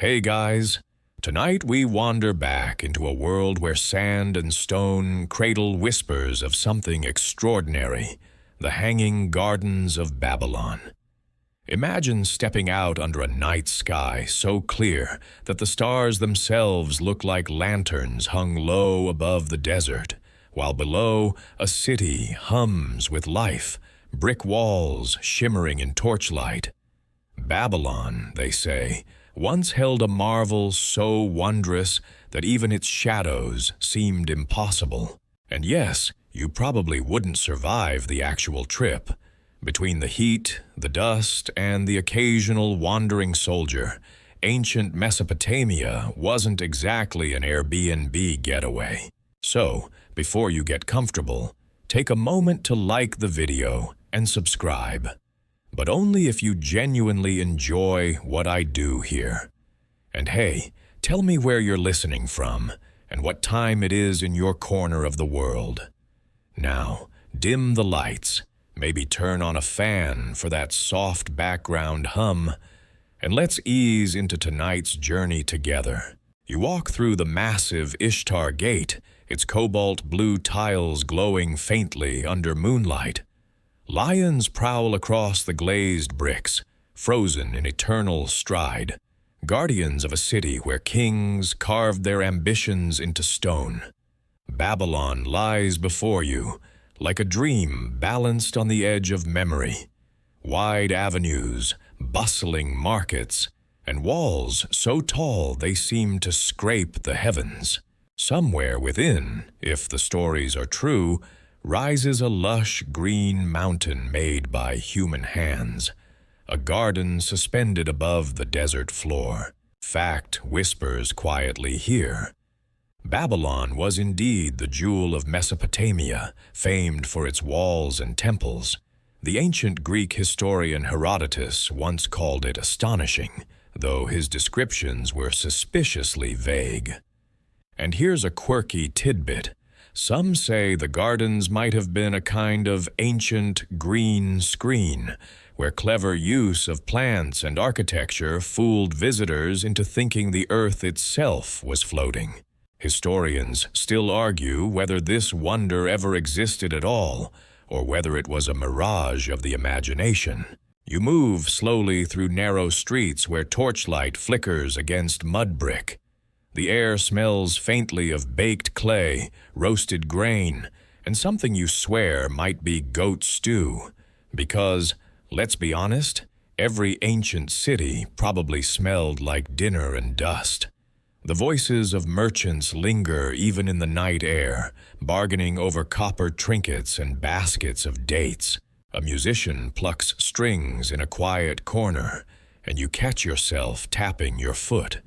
Hey guys, tonight we wander back into a world where sand and stone cradle whispers of something extraordinary, the Hanging Gardens of Babylon. Imagine stepping out under a night sky so clear that the stars themselves look like lanterns hung low above the desert, while below a city hums with life, brick walls shimmering in torchlight. Babylon, they say, once held a marvel so wondrous that even its shadows seemed impossible. And yes, you probably wouldn't survive the actual trip. Between the heat, the dust, and the occasional wandering soldier, ancient Mesopotamia wasn't exactly an Airbnb getaway. So, before you get comfortable, take a moment to like the video and subscribe. But only if you genuinely enjoy what I do here. And hey, tell me where you're listening from and what time it is in your corner of the world. Now, dim the lights, maybe turn on a fan for that soft background hum, and let's ease into tonight's journey together. You walk through the massive Ishtar Gate, its cobalt blue tiles glowing faintly under moonlight. Lions prowl across the glazed bricks, frozen in eternal stride, guardians of a city where kings carved their ambitions into stone. Babylon lies before you, like a dream balanced on the edge of memory. Wide avenues, bustling markets, and walls so tall they seem to scrape the heavens. Somewhere within, if the stories are true, rises a lush green mountain made by human hands, a garden suspended above the desert floor. Fact whispers quietly here. Babylon was indeed the jewel of Mesopotamia, famed for its walls and temples. The ancient Greek historian Herodotus once called it astonishing, though his descriptions were suspiciously vague. And here's a quirky tidbit. Some say the gardens might have been a kind of ancient green screen, where clever use of plants and architecture fooled visitors into thinking the earth itself was floating. Historians still argue whether this wonder ever existed at all, or whether it was a mirage of the imagination. You move slowly through narrow streets where torchlight flickers against mud brick. The air smells faintly of baked clay, roasted grain, and something you swear might be goat stew. Because, let's be honest, every ancient city probably smelled like dinner and dust. The voices of merchants linger even in the night air, bargaining over copper trinkets and baskets of dates. A musician plucks strings in a quiet corner, and you catch yourself tapping your foot.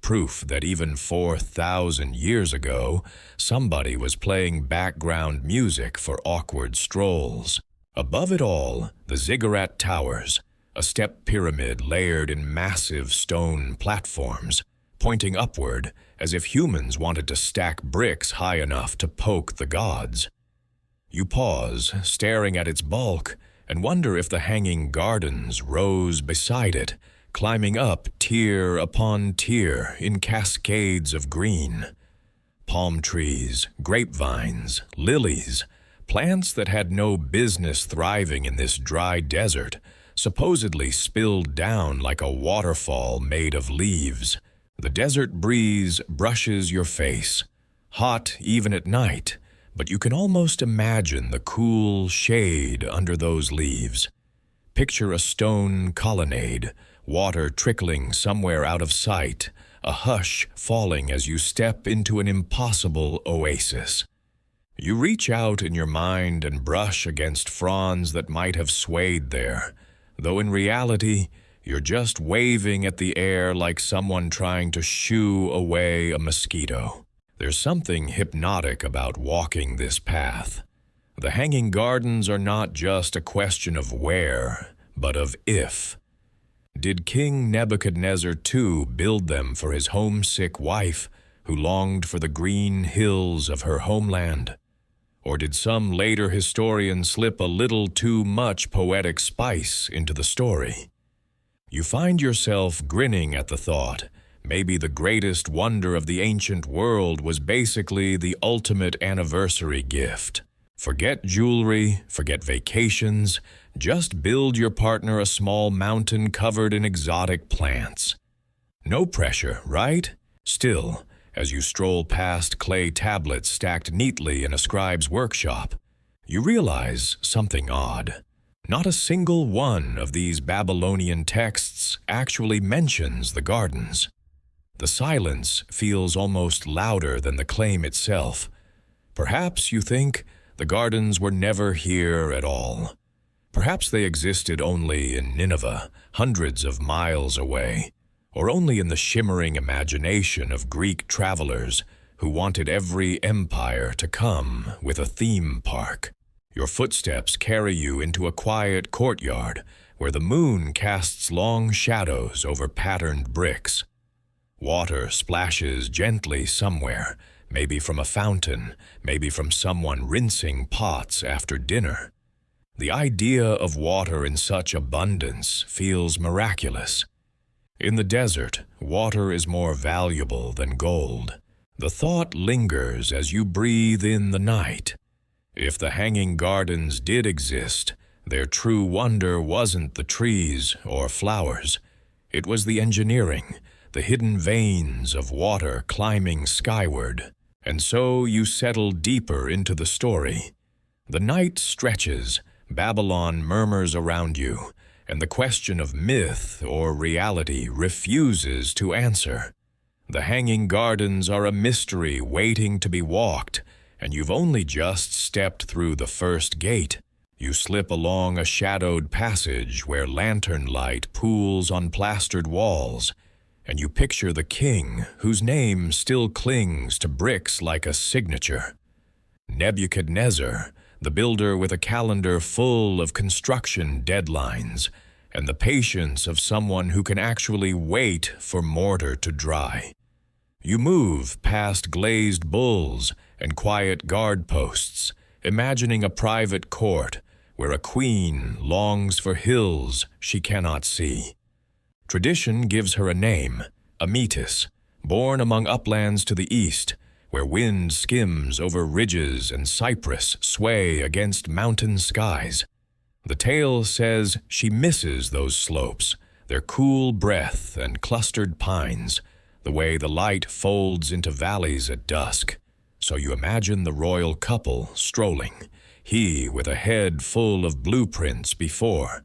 Proof that even 4,000 years ago, somebody was playing background music for awkward strolls. Above it all, the ziggurat towers, a step pyramid layered in massive stone platforms, pointing upward as if humans wanted to stack bricks high enough to poke the gods. You pause, staring at its bulk, and wonder if the Hanging Gardens rose beside it, climbing up tier upon tier in cascades of green. Palm trees, grapevines, lilies, plants that had no business thriving in this dry desert, supposedly spilled down like a waterfall made of leaves. The desert breeze brushes your face, hot even at night, but you can almost imagine the cool shade under those leaves. Picture a stone colonnade, water trickling somewhere out of sight, a hush falling as you step into an impossible oasis. You reach out in your mind and brush against fronds that might have swayed there, though in reality, you're just waving at the air like someone trying to shoo away a mosquito. There's something hypnotic about walking this path. The Hanging Gardens are not just a question of where, but of if. Did King Nebuchadnezzar too build them for his homesick wife, who longed for the green hills of her homeland? Or did some later historian slip a little too much poetic spice into the story? You find yourself grinning at the thought, Maybe the greatest wonder of the ancient world was basically the ultimate anniversary gift. Forget jewelry, forget vacations, just build your partner a small mountain covered in exotic plants. No pressure, right? Still, as you stroll past clay tablets stacked neatly in a scribe's workshop, you realize something odd. Not a single one of these Babylonian texts actually mentions the gardens. The silence feels almost louder than the claim itself. Perhaps you think the gardens were never here at all. Perhaps they existed only in Nineveh, hundreds of miles away, or only in the shimmering imagination of Greek travelers who wanted every empire to come with a theme park. Your footsteps carry you into a quiet courtyard where the moon casts long shadows over patterned bricks. Water splashes gently somewhere, maybe from a fountain, maybe from someone rinsing pots after dinner. The idea of water in such abundance feels miraculous. In the desert, water is more valuable than gold. The thought lingers as you breathe in the night. If the hanging gardens did exist, their true wonder wasn't the trees or flowers. It was the engineering, the hidden veins of water climbing skyward. And so you settle deeper into the story. The night stretches, Babylon murmurs around you, and the question of myth or reality refuses to answer. The hanging gardens are a mystery waiting to be walked, and you've only just stepped through the first gate. You slip along a shadowed passage where lantern light pools on plastered walls, and you picture the king whose name still clings to bricks like a signature. Nebuchadnezzar, the builder with a calendar full of construction deadlines, and the patience of someone who can actually wait for mortar to dry. You move past glazed bulls and quiet guard posts, imagining a private court where a queen longs for hills she cannot see. Tradition gives her a name, Ametis, born among uplands to the east, where wind skims over ridges and cypress sway against mountain skies. The tale says she misses those slopes, their cool breath and clustered pines, the way the light folds into valleys at dusk. So you imagine the royal couple strolling, he with a head full of blueprints before.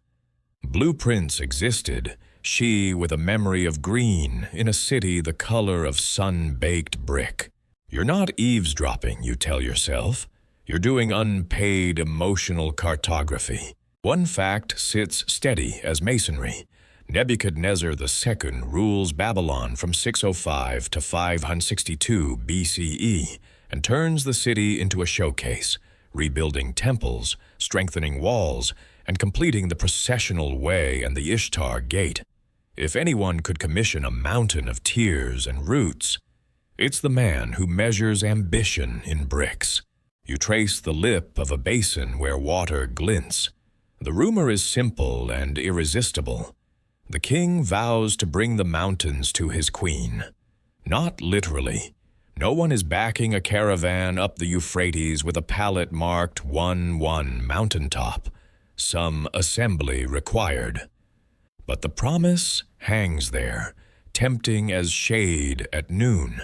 Blueprints existed, she with a memory of green in a city the color of sun-baked brick. You're not eavesdropping, you tell yourself. You're doing unpaid emotional cartography. One fact sits steady as masonry. Nebuchadnezzar II rules Babylon from 605 to 562 BCE and turns the city into a showcase, rebuilding temples, strengthening walls, and completing the processional way and the Ishtar Gate. If anyone could commission a mountain of tears and roots, it's the man who measures ambition in bricks. You trace the lip of a basin where water glints. The rumor is simple and irresistible. The king vows to bring the mountains to his queen. Not literally. No one is backing a caravan up the Euphrates with a pallet marked 1-1 mountaintop. Some assembly required. But the promise hangs there, tempting as shade at noon.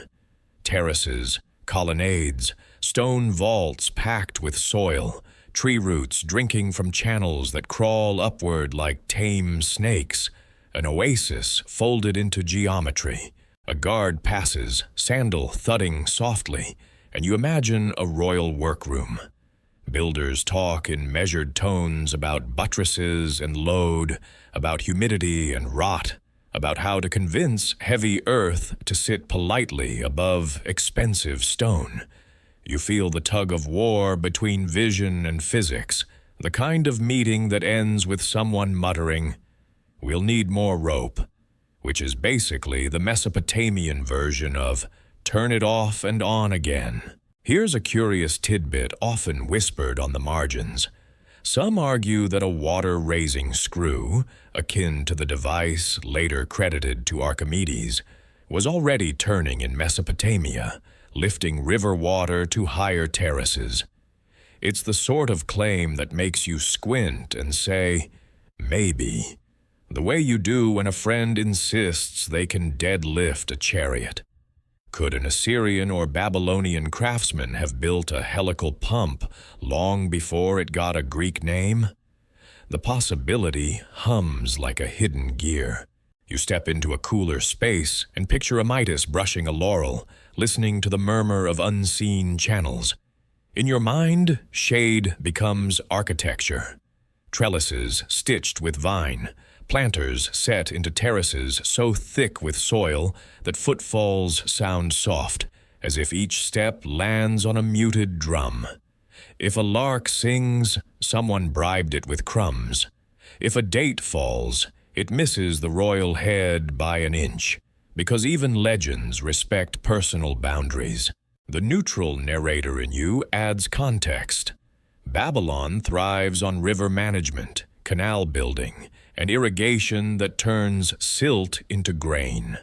Terraces, colonnades, stone vaults packed with soil, tree roots drinking from channels that crawl upward like tame snakes, an oasis folded into geometry. A guard passes, sandal thudding softly, and you imagine a royal workroom. Builders talk in measured tones about buttresses and load, about humidity and rot, about how to convince heavy earth to sit politely above expensive stone. You feel the tug of war between vision and physics, the kind of meeting that ends with someone muttering, "We'll need more rope," which is basically the Mesopotamian version of "turn it off and on again." Here's a curious tidbit often whispered on the margins. Some argue that a water-raising screw, akin to the device later credited to Archimedes, was already turning in Mesopotamia, lifting river water to higher terraces. It's the sort of claim that makes you squint and say, maybe, the way you do when a friend insists they can deadlift a chariot. Could an Assyrian or Babylonian craftsman have built a helical pump long before it got a Greek name? The possibility hums like a hidden gear. You step into a cooler space and picture a Midas brushing a laurel, listening to the murmur of unseen channels. In your mind, shade becomes architecture. Trellises stitched with vine, planters set into terraces so thick with soil that footfalls sound soft, as if each step lands on a muted drum. If a lark sings, someone bribed it with crumbs. If a date falls, it misses the royal head by an inch, because even legends respect personal boundaries. The neutral narrator in you adds context. Babylon thrives on river management, canal building, and irrigation that turns silt into grain.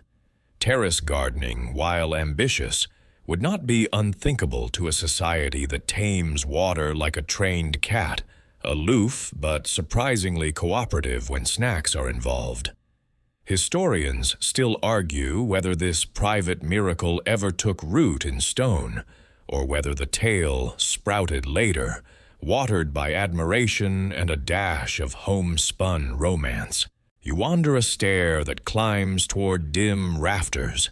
Terrace gardening, while ambitious, would not be unthinkable to a society that tames water like a trained cat, aloof but surprisingly cooperative when snacks are involved. Historians still argue whether this private miracle ever took root in stone, or whether the tale sprouted later, watered by admiration and a dash of homespun romance. You wander a stair that climbs toward dim rafters.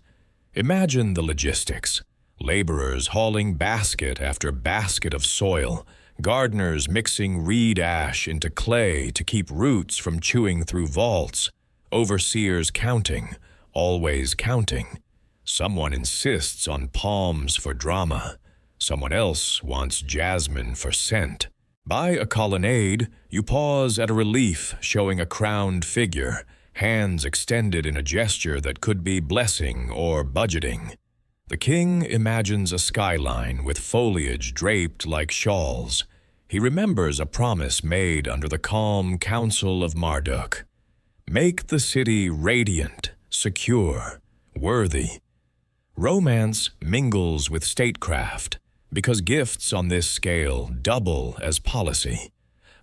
Imagine the logistics. Laborers hauling basket after basket of soil, gardeners mixing reed ash into clay to keep roots from chewing through vaults, overseers counting, always counting. Someone insists on palms for drama. Someone else wants jasmine for scent. By a colonnade, you pause at a relief showing a crowned figure, hands extended in a gesture that could be blessing or budgeting. The king imagines a skyline with foliage draped like shawls. He remembers a promise made under the calm counsel of Marduk. Make the city radiant, secure, worthy. Romance mingles with statecraft, because gifts on this scale double as policy.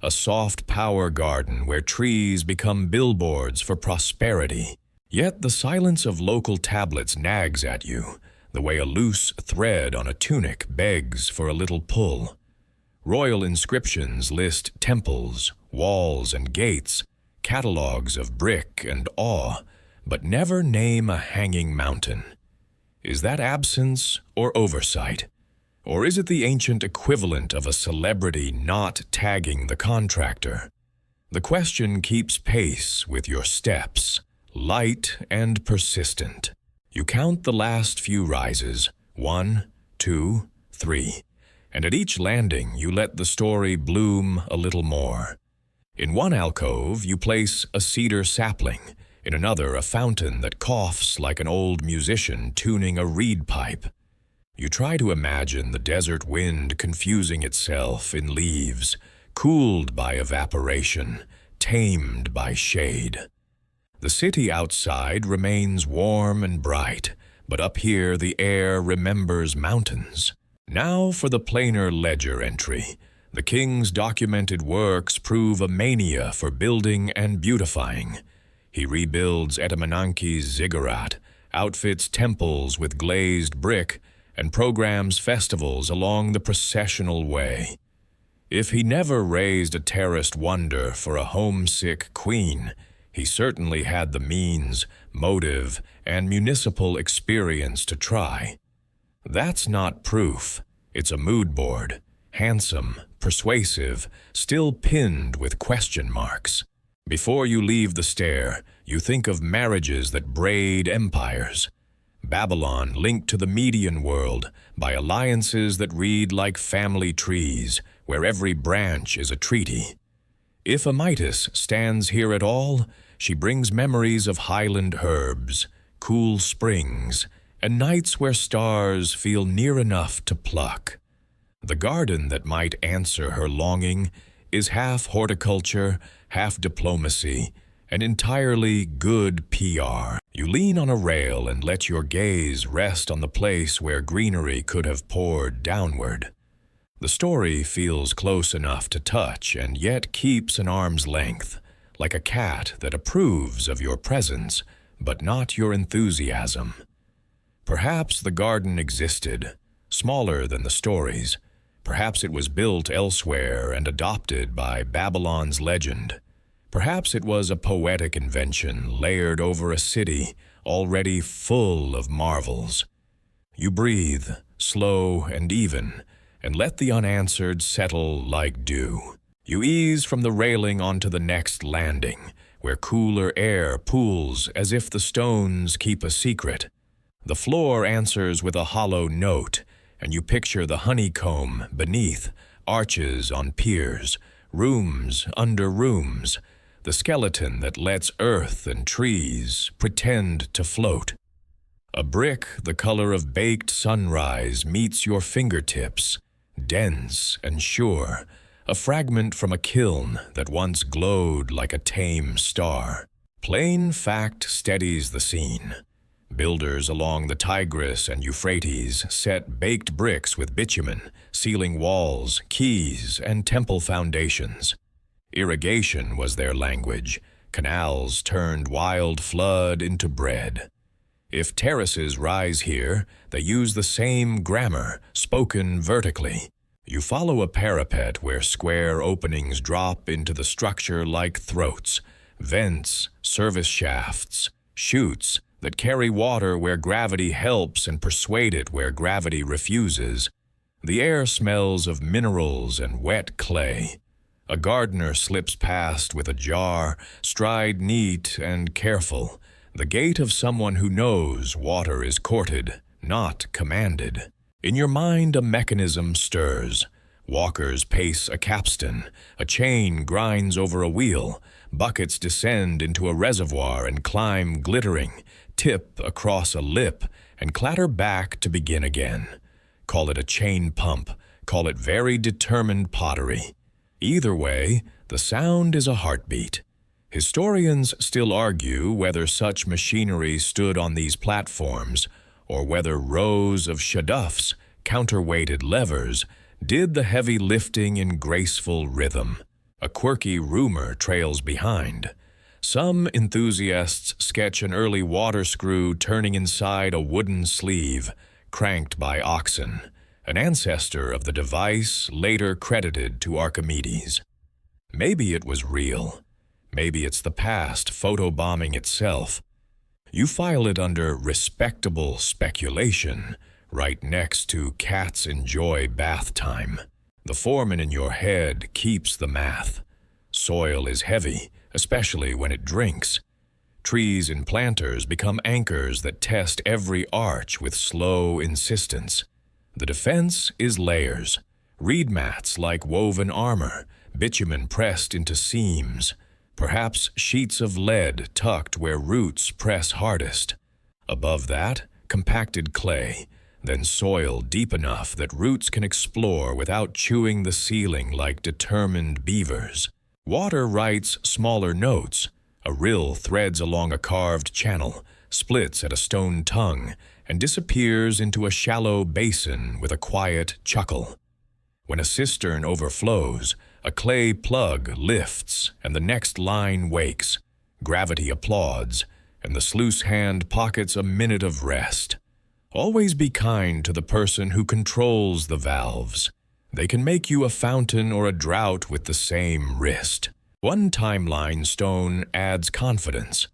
A soft power garden where trees become billboards for prosperity. Yet the silence of local tablets nags at you, the way a loose thread on a tunic begs for a little pull. Royal inscriptions list temples, walls, and gates, catalogues of brick and awe, but never name a hanging mountain. Is that absence or oversight? Or is it the ancient equivalent of a celebrity not tagging the contractor? The question keeps pace with your steps, light and persistent. You count the last few rises, 1, 2, 3, and at each landing you let the story bloom a little more. In one alcove you place a cedar sapling, in another a fountain that coughs like an old musician tuning a reed pipe. You try to imagine the desert wind confusing itself in leaves, cooled by evaporation, tamed by shade. The city outside remains warm and bright, but up here the air remembers mountains. Now for the plainer ledger entry. The king's documented works prove a mania for building and beautifying. He rebuilds Etemenanke's ziggurat, outfits temples with glazed brick, and programs festivals along the processional way. If he never raised a terraced wonder for a homesick queen, he certainly had the means, motive, and municipal experience to try. That's not proof. It's a mood board, handsome, persuasive, still pinned with question marks. Before you leave the stair, you think of marriages that braid empires. Babylon linked to the Median world by alliances that read like family trees, where every branch is a treaty. If a Midas stands here at all, she brings memories of highland herbs, cool springs, and nights where stars feel near enough to pluck. The garden that might answer her longing is half horticulture, half diplomacy, an entirely good PR. You lean on a rail and let your gaze rest on the place where greenery could have poured downward. The story feels close enough to touch and yet keeps an arm's length, like a cat that approves of your presence, but not your enthusiasm. Perhaps the garden existed, smaller than the stories. Perhaps it was built elsewhere and adopted by Babylon's legend. Perhaps it was a poetic invention layered over a city already full of marvels. You breathe, slow and even, and let the unanswered settle like dew. You ease from the railing onto the next landing, where cooler air pools as if the stones keep a secret. The floor answers with a hollow note, and you picture the honeycomb beneath, arches on piers, rooms under rooms, the skeleton that lets earth and trees pretend to float. A brick the color of baked sunrise meets your fingertips, dense and sure, a fragment from a kiln that once glowed like a tame star. Plain fact steadies the scene. Builders along the Tigris and Euphrates set baked bricks with bitumen, sealing walls, quays, and temple foundations. Irrigation was their language. Canals turned wild flood into bread. If terraces rise here, they use the same grammar, spoken vertically. You follow a parapet where square openings drop into the structure like throats, vents, service shafts, chutes that carry water where gravity helps and persuade it where gravity refuses. The air smells of minerals and wet clay. A gardener slips past with a jar, stride neat and careful, the gait of someone who knows water is courted, not commanded. In your mind a mechanism stirs. Walkers pace a capstan, a chain grinds over a wheel, buckets descend into a reservoir and climb glittering, tip across a lip, and clatter back to begin again. Call it a chain pump, call it very determined pottery. Either way, the sound is a heartbeat. Historians still argue whether such machinery stood on these platforms, or whether rows of shaduffs, counterweighted levers, did the heavy lifting in graceful rhythm. A quirky rumor trails behind. Some enthusiasts sketch an early water screw turning inside a wooden sleeve, cranked by oxen, an ancestor of the device later credited to Archimedes. Maybe it was real. Maybe it's the past photobombing itself. You file it under respectable speculation, right next to cats enjoy bath time. The foreman in your head keeps the math. Soil is heavy, especially when it drinks. Trees and planters become anchors that test every arch with slow insistence. The defense is layers, reed mats like woven armor, bitumen pressed into seams, perhaps sheets of lead tucked where roots press hardest. Above that, compacted clay, then soil deep enough that roots can explore without chewing the ceiling like determined beavers. Water writes smaller notes. A rill threads along a carved channel, splits at a stone tongue, and disappears into a shallow basin with a quiet chuckle. When a cistern overflows, a clay plug lifts and the next line wakes. Gravity applauds, and the sluice hand pockets a minute of rest. Always be kind to the person who controls the valves. They can make you a fountain or a drought with the same wrist. One timeline stone adds confidence.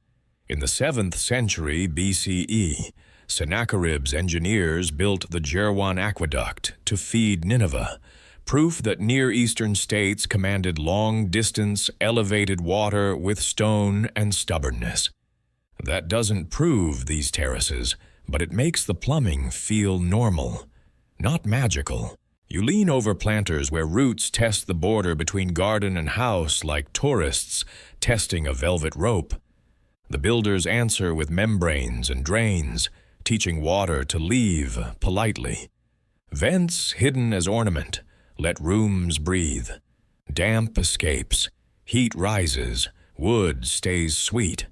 In the 7th century BCE, Sennacherib's engineers built the Jerwan aqueduct to feed Nineveh, proof that Near Eastern states commanded long-distance, elevated water with stone and stubbornness. That doesn't prove these terraces, but it makes the plumbing feel normal, not magical. You lean over planters where roots test the border between garden and house like tourists testing a velvet rope. The builders answer with membranes and drains, teaching water to leave politely. Vents hidden as ornament, let rooms breathe. Damp escapes, heat rises, wood stays sweet.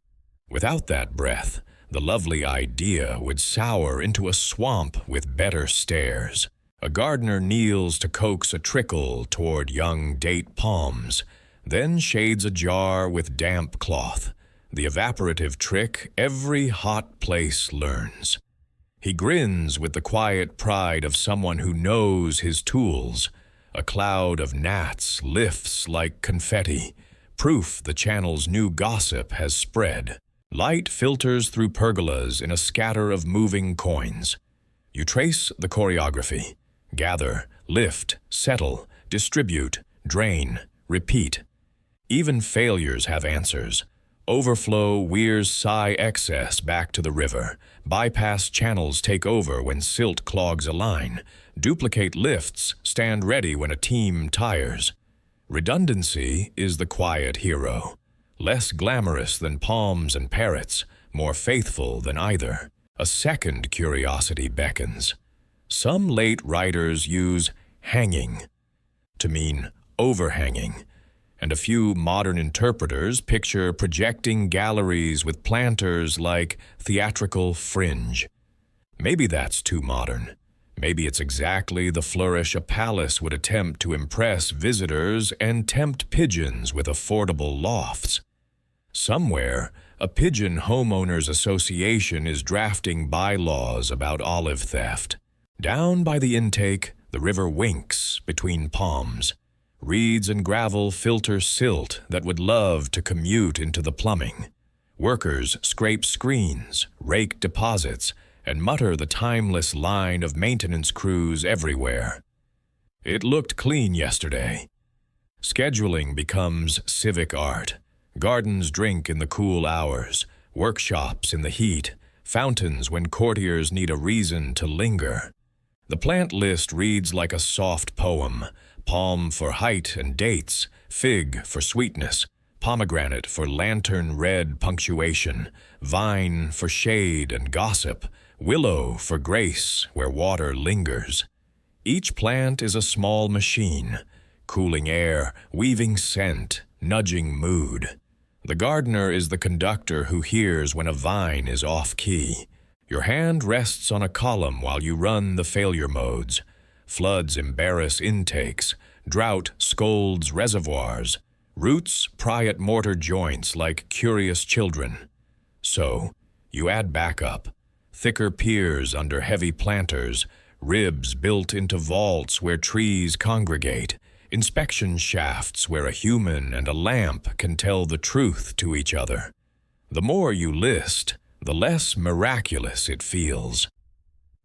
Without that breath, the lovely idea would sour into a swamp with better stairs. A gardener kneels to coax a trickle toward young date palms, then shades a jar with damp cloth, the evaporative trick every hot place learns. He grins with the quiet pride of someone who knows his tools. A cloud of gnats lifts like confetti, proof the channel's new gossip has spread. Light filters through pergolas in a scatter of moving coins. You trace the choreography. Gather, lift, settle, distribute, drain, repeat. Even failures have answers. Overflow weirs sigh excess back to the river. Bypass channels take over when silt clogs a line. Duplicate lifts stand ready when a team tires. Redundancy is the quiet hero. Less glamorous than palms and parrots, more faithful than either. A second curiosity beckons. Some late writers use hanging to mean overhanging, and a few modern interpreters picture projecting galleries with planters like theatrical fringe. Maybe that's too modern. Maybe it's exactly the flourish a palace would attempt to impress visitors and tempt pigeons with affordable lofts. Somewhere, a pigeon homeowners association is drafting bylaws about olive theft. Down by the intake, the river winks between palms. Reeds and gravel filter silt that would love to commute into the plumbing. Workers scrape screens, rake deposits, and mutter the timeless line of maintenance crews everywhere. It looked clean yesterday. Scheduling becomes civic art. Gardens drink in the cool hours, workshops in the heat, fountains when courtiers need a reason to linger. The plant list reads like a soft poem: palm for height and dates, fig for sweetness, pomegranate for lantern red punctuation, vine for shade and gossip, willow for grace where water lingers. Each plant is a small machine, cooling air, weaving scent, nudging mood. The gardener is the conductor who hears when a vine is off-key. Your hand rests on a column while you run the failure modes. Floods embarrass intakes. Drought scolds reservoirs. Roots pry at mortar joints like curious children. So, you add backup. Thicker piers under heavy planters. Ribs built into vaults where trees congregate. Inspection shafts where a human and a lamp can tell the truth to each other. The more you list, the less miraculous it feels.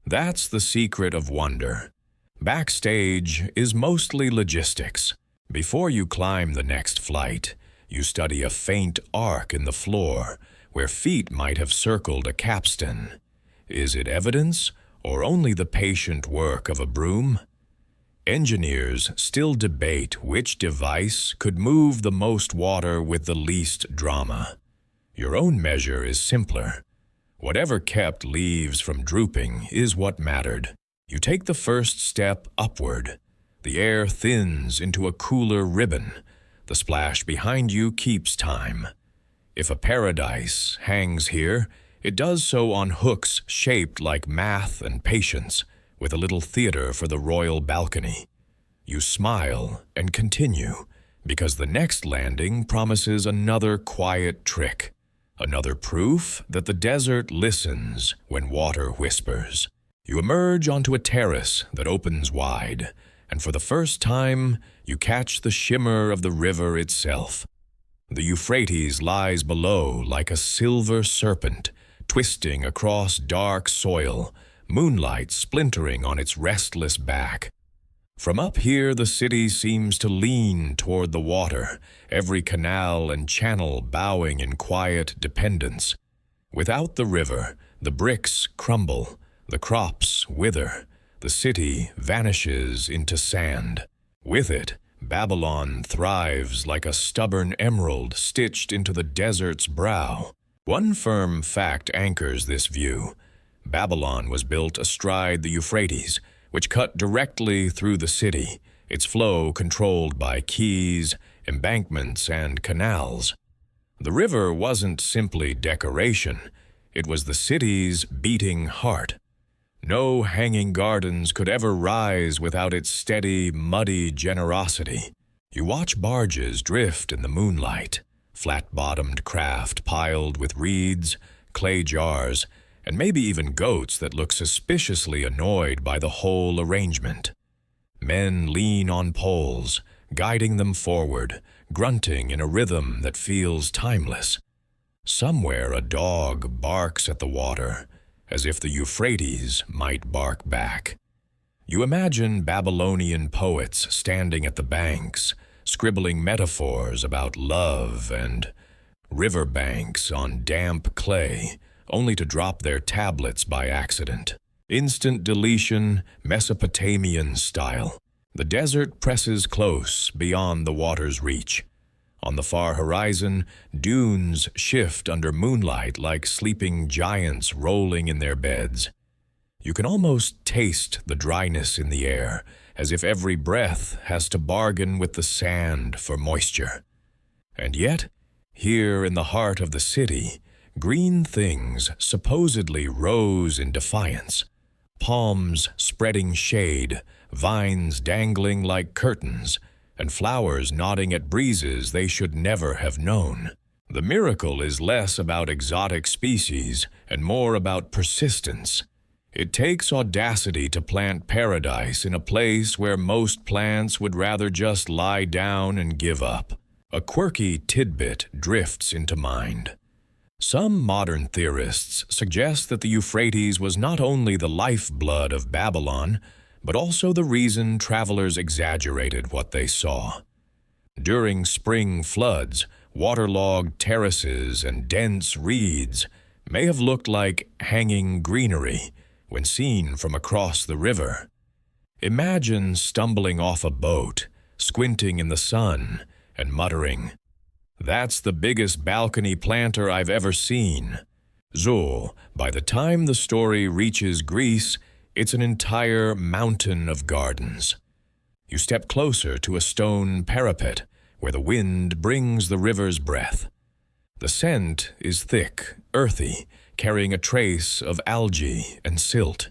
That's the secret of wonder. Backstage is mostly logistics. Before you climb the next flight, you study a faint arc in the floor where feet might have circled a capstan. Is it evidence or only the patient work of a broom? Engineers still debate which device could move the most water with the least drama. Your own measure is simpler. Whatever kept leaves from drooping is what mattered. You take the first step upward. The air thins into a cooler ribbon. The splash behind you keeps time. If a paradise hangs here, it does so on hooks shaped like math and patience, with a little theater for the royal balcony. You smile and continue, because the next landing promises another quiet trick. Another proof that the desert listens when water whispers. You emerge onto a terrace that opens wide, and for the first time, you catch the shimmer of the river itself. The Euphrates lies below like a silver serpent, twisting across dark soil, moonlight splintering on its restless back. From up here, the city seems to lean toward the water, every canal and channel bowing in quiet dependence. Without the river, the bricks crumble, the crops wither, the city vanishes into sand. With it, Babylon thrives like a stubborn emerald stitched into the desert's brow. One firm fact anchors this view. Babylon was built astride the Euphrates, which cut directly through the city, its flow controlled by quays, embankments, and canals. The river wasn't simply decoration, it was the city's beating heart. No hanging gardens could ever rise without its steady, muddy generosity. You watch barges drift in the moonlight, flat-bottomed craft piled with reeds, clay jars, and maybe even goats that look suspiciously annoyed by the whole arrangement. Men lean on poles, guiding them forward, grunting in a rhythm that feels timeless. Somewhere a dog barks at the water, as if the Euphrates might bark back. You imagine Babylonian poets standing at the banks, scribbling metaphors about love and riverbanks on damp clay, only to drop their tablets by accident. Instant deletion, Mesopotamian style. The desert presses close beyond the water's reach. On the far horizon, dunes shift under moonlight like sleeping giants rolling in their beds. You can almost taste the dryness in the air, as if every breath has to bargain with the sand for moisture. And yet, here in the heart of the city, green things supposedly rose in defiance. Palms spreading shade, vines dangling like curtains, and flowers nodding at breezes they should never have known. The miracle is less about exotic species and more about persistence. It takes audacity to plant paradise in a place where most plants would rather just lie down and give up. A quirky tidbit drifts into mind. Some modern theorists suggest that the Euphrates was not only the lifeblood of Babylon, but also the reason travelers exaggerated what they saw. During spring floods, waterlogged terraces and dense reeds may have looked like hanging greenery when seen from across the river. Imagine stumbling off a boat, squinting in the sun, and muttering, "That's the biggest balcony planter I've ever seen." Zul, by the time the story reaches Greece, it's an entire mountain of gardens. You step closer to a stone parapet where the wind brings the river's breath. The scent is thick, earthy, carrying a trace of algae and silt.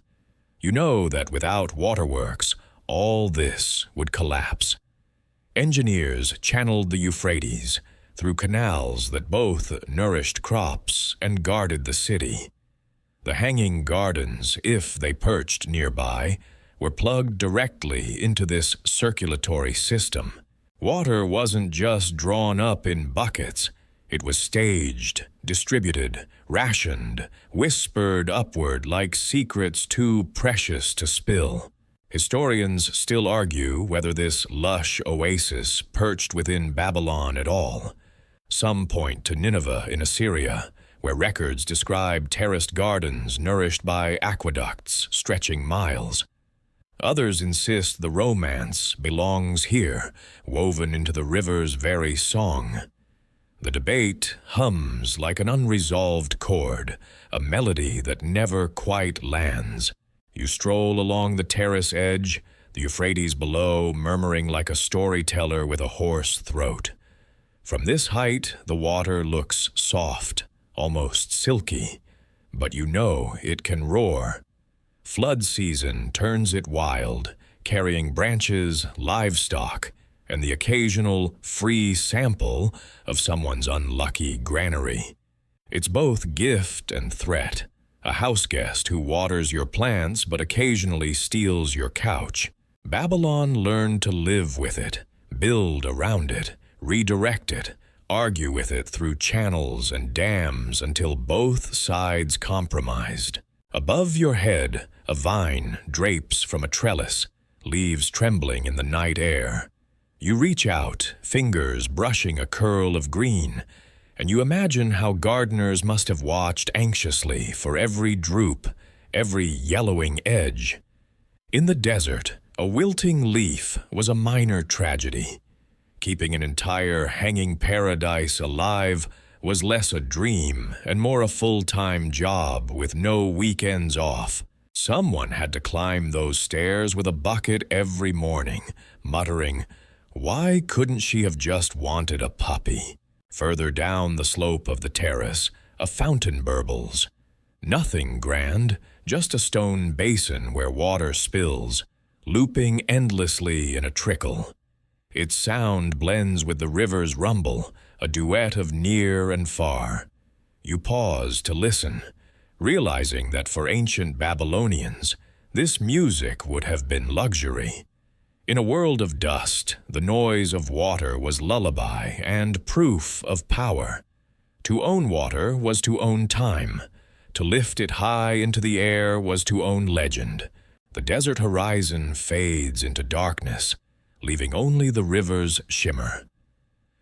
You know that without waterworks, all this would collapse. Engineers channeled the Euphrates through canals that both nourished crops and guarded the city. The hanging gardens, if they perched nearby, were plugged directly into this circulatory system. Water wasn't just drawn up in buckets. It was staged, distributed, rationed, whispered upward like secrets too precious to spill. Historians still argue whether this lush oasis perched within Babylon at all. Some point to Nineveh in Assyria, where records describe terraced gardens nourished by aqueducts stretching miles. Others insist the romance belongs here, woven into the river's very song. The debate hums like an unresolved chord, a melody that never quite lands. You stroll along the terrace edge, the Euphrates below murmuring like a storyteller with a hoarse throat. From this height, the water looks soft, almost silky, but you know it can roar. Flood season turns it wild, carrying branches, livestock, and the occasional free sample of someone's unlucky granary. It's both gift and threat, a house guest who waters your plants but occasionally steals your couch. Babylon learned to live with it, build around it, redirect it, argue with it through channels and dams until both sides compromised. Above your head, a vine drapes from a trellis, leaves trembling in the night air. You reach out, fingers brushing a curl of green, and you imagine how gardeners must have watched anxiously for every droop, every yellowing edge. In the desert, a wilting leaf was a minor tragedy. Keeping an entire hanging paradise alive was less a dream and more a full-time job with no weekends off. Someone had to climb those stairs with a bucket every morning, muttering, "Why couldn't she have just wanted a puppy?" Further down the slope of the terrace, a fountain burbles. Nothing grand, just a stone basin where water spills, looping endlessly in a trickle. Its sound blends with the river's rumble, a duet of near and far. You pause to listen, realizing that for ancient Babylonians, this music would have been luxury. In a world of dust, the noise of water was lullaby and proof of power. To own water was to own time. To lift it high into the air was to own legend. The desert horizon fades into darkness, leaving only the river's shimmer.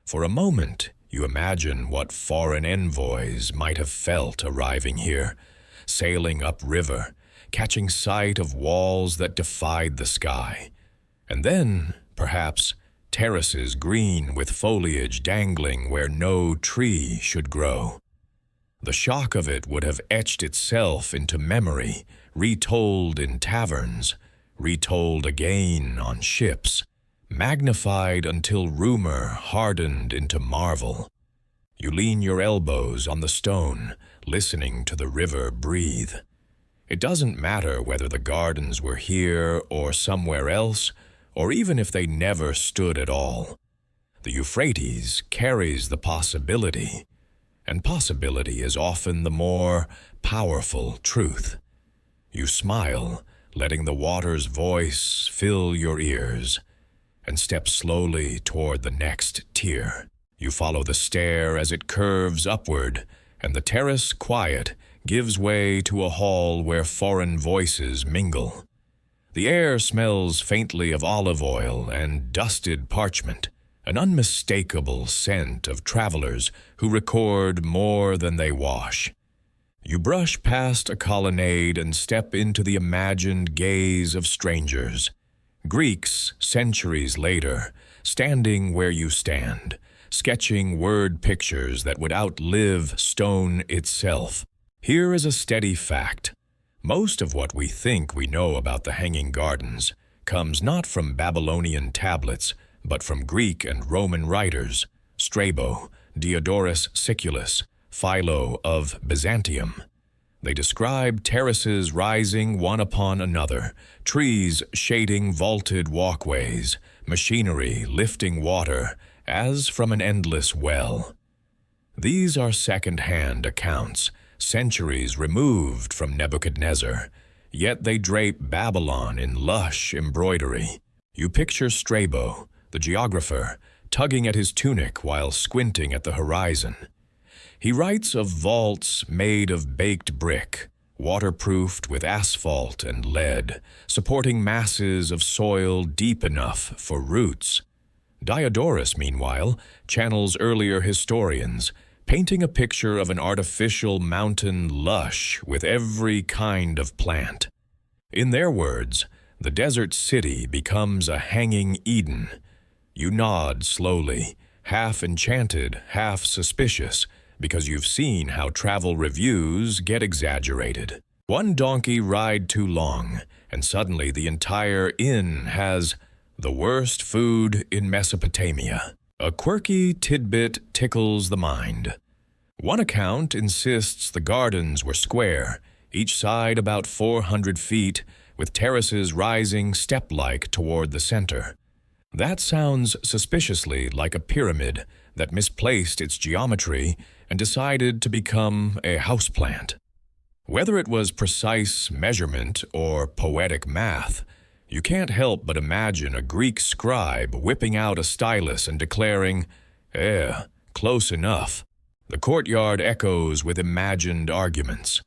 For a moment, you imagine what foreign envoys might have felt arriving here, sailing upriver, catching sight of walls that defied the sky. And then, perhaps, terraces green with foliage dangling where no tree should grow. The shock of it would have etched itself into memory, retold in taverns, retold again on ships, magnified until rumor hardened into marvel. You lean your elbows on the stone, listening to the river breathe. It doesn't matter whether the gardens were here or somewhere else, or even if they never stood at all. The Euphrates carries the possibility, and possibility is often the more powerful truth. You smile, letting the water's voice fill your ears, and step slowly toward the next tier. You follow the stair as it curves upward, and the terrace, quiet, gives way to a hall where foreign voices mingle. The air smells faintly of olive oil and dusted parchment, an unmistakable scent of travelers who record more than they wash. You brush past a colonnade and step into the imagined gaze of strangers. Greeks, centuries later, standing where you stand, sketching word pictures that would outlive stone itself. Here is a steady fact. Most of what we think we know about the Hanging Gardens comes not from Babylonian tablets, but from Greek and Roman writers, Strabo, Diodorus Siculus, Philo of Byzantium. They describe terraces rising one upon another, trees shading vaulted walkways, machinery lifting water as from an endless well. These are second-hand accounts, centuries removed from Nebuchadnezzar, yet they drape Babylon in lush embroidery. You picture Strabo, the geographer, tugging at his tunic while squinting at the horizon. He writes of vaults made of baked brick, waterproofed with asphalt and lead, supporting masses of soil deep enough for roots. Diodorus, meanwhile, channels earlier historians, painting a picture of an artificial mountain lush with every kind of plant. In their words, the desert city becomes a hanging Eden. You nod slowly, half enchanted, half suspicious, because you've seen how travel reviews get exaggerated. One donkey ride too long, and suddenly the entire inn has the worst food in Mesopotamia. A quirky tidbit tickles the mind. One account insists the gardens were square, each side about 400 feet, with terraces rising step-like toward the center. That sounds suspiciously like a pyramid that misplaced its geometry and decided to become a houseplant. Whether it was precise measurement or poetic math, you can't help but imagine a Greek scribe whipping out a stylus and declaring, close enough." The courtyard echoes with imagined arguments.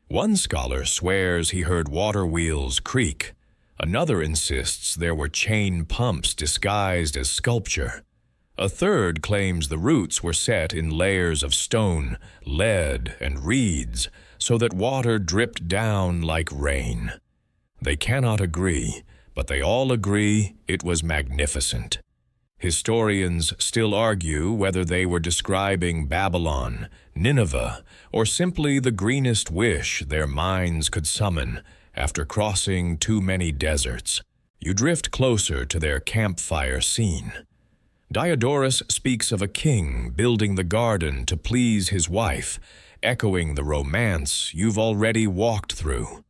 One scholar swears he heard water wheels creak. Another insists there were chain pumps disguised as sculpture. A third claims the roots were set in layers of stone, lead, and reeds, so that water dripped down like rain. They cannot agree, but they all agree it was magnificent. Historians still argue whether they were describing Babylon, Nineveh, or simply the greenest wish their minds could summon after crossing too many deserts. You drift closer to their campfire scene. Diodorus speaks of a king building the garden to please his wife, echoing the romance you've already walked through.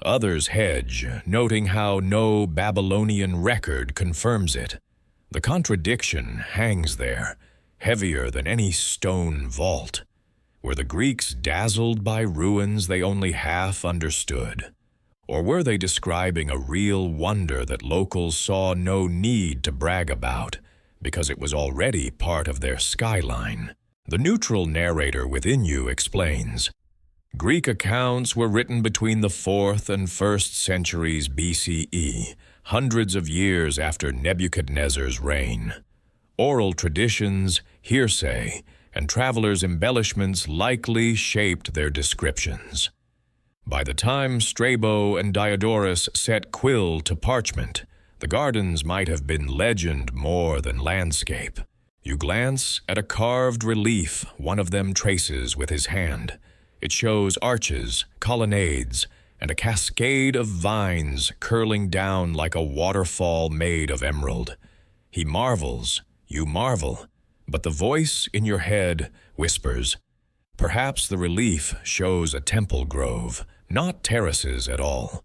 Others hedge, noting how no Babylonian record confirms it. The contradiction hangs there, heavier than any stone vault. Were the Greeks dazzled by ruins they only half understood? Or were they describing a real wonder that locals saw no need to brag about, because it was already part of their skyline? The neutral narrator within you explains, Greek accounts were written between the 4th and 1st centuries BCE, hundreds of years after Nebuchadnezzar's reign. Oral traditions, hearsay, and travelers' embellishments likely shaped their descriptions. By the time Strabo and Diodorus set quill to parchment, the gardens might have been legend more than landscape. You glance at a carved relief one of them traces with his hand. It shows arches, colonnades, and a cascade of vines curling down like a waterfall made of emerald. He marvels, you marvel, but the voice in your head whispers, perhaps the relief shows a temple grove, not terraces at all.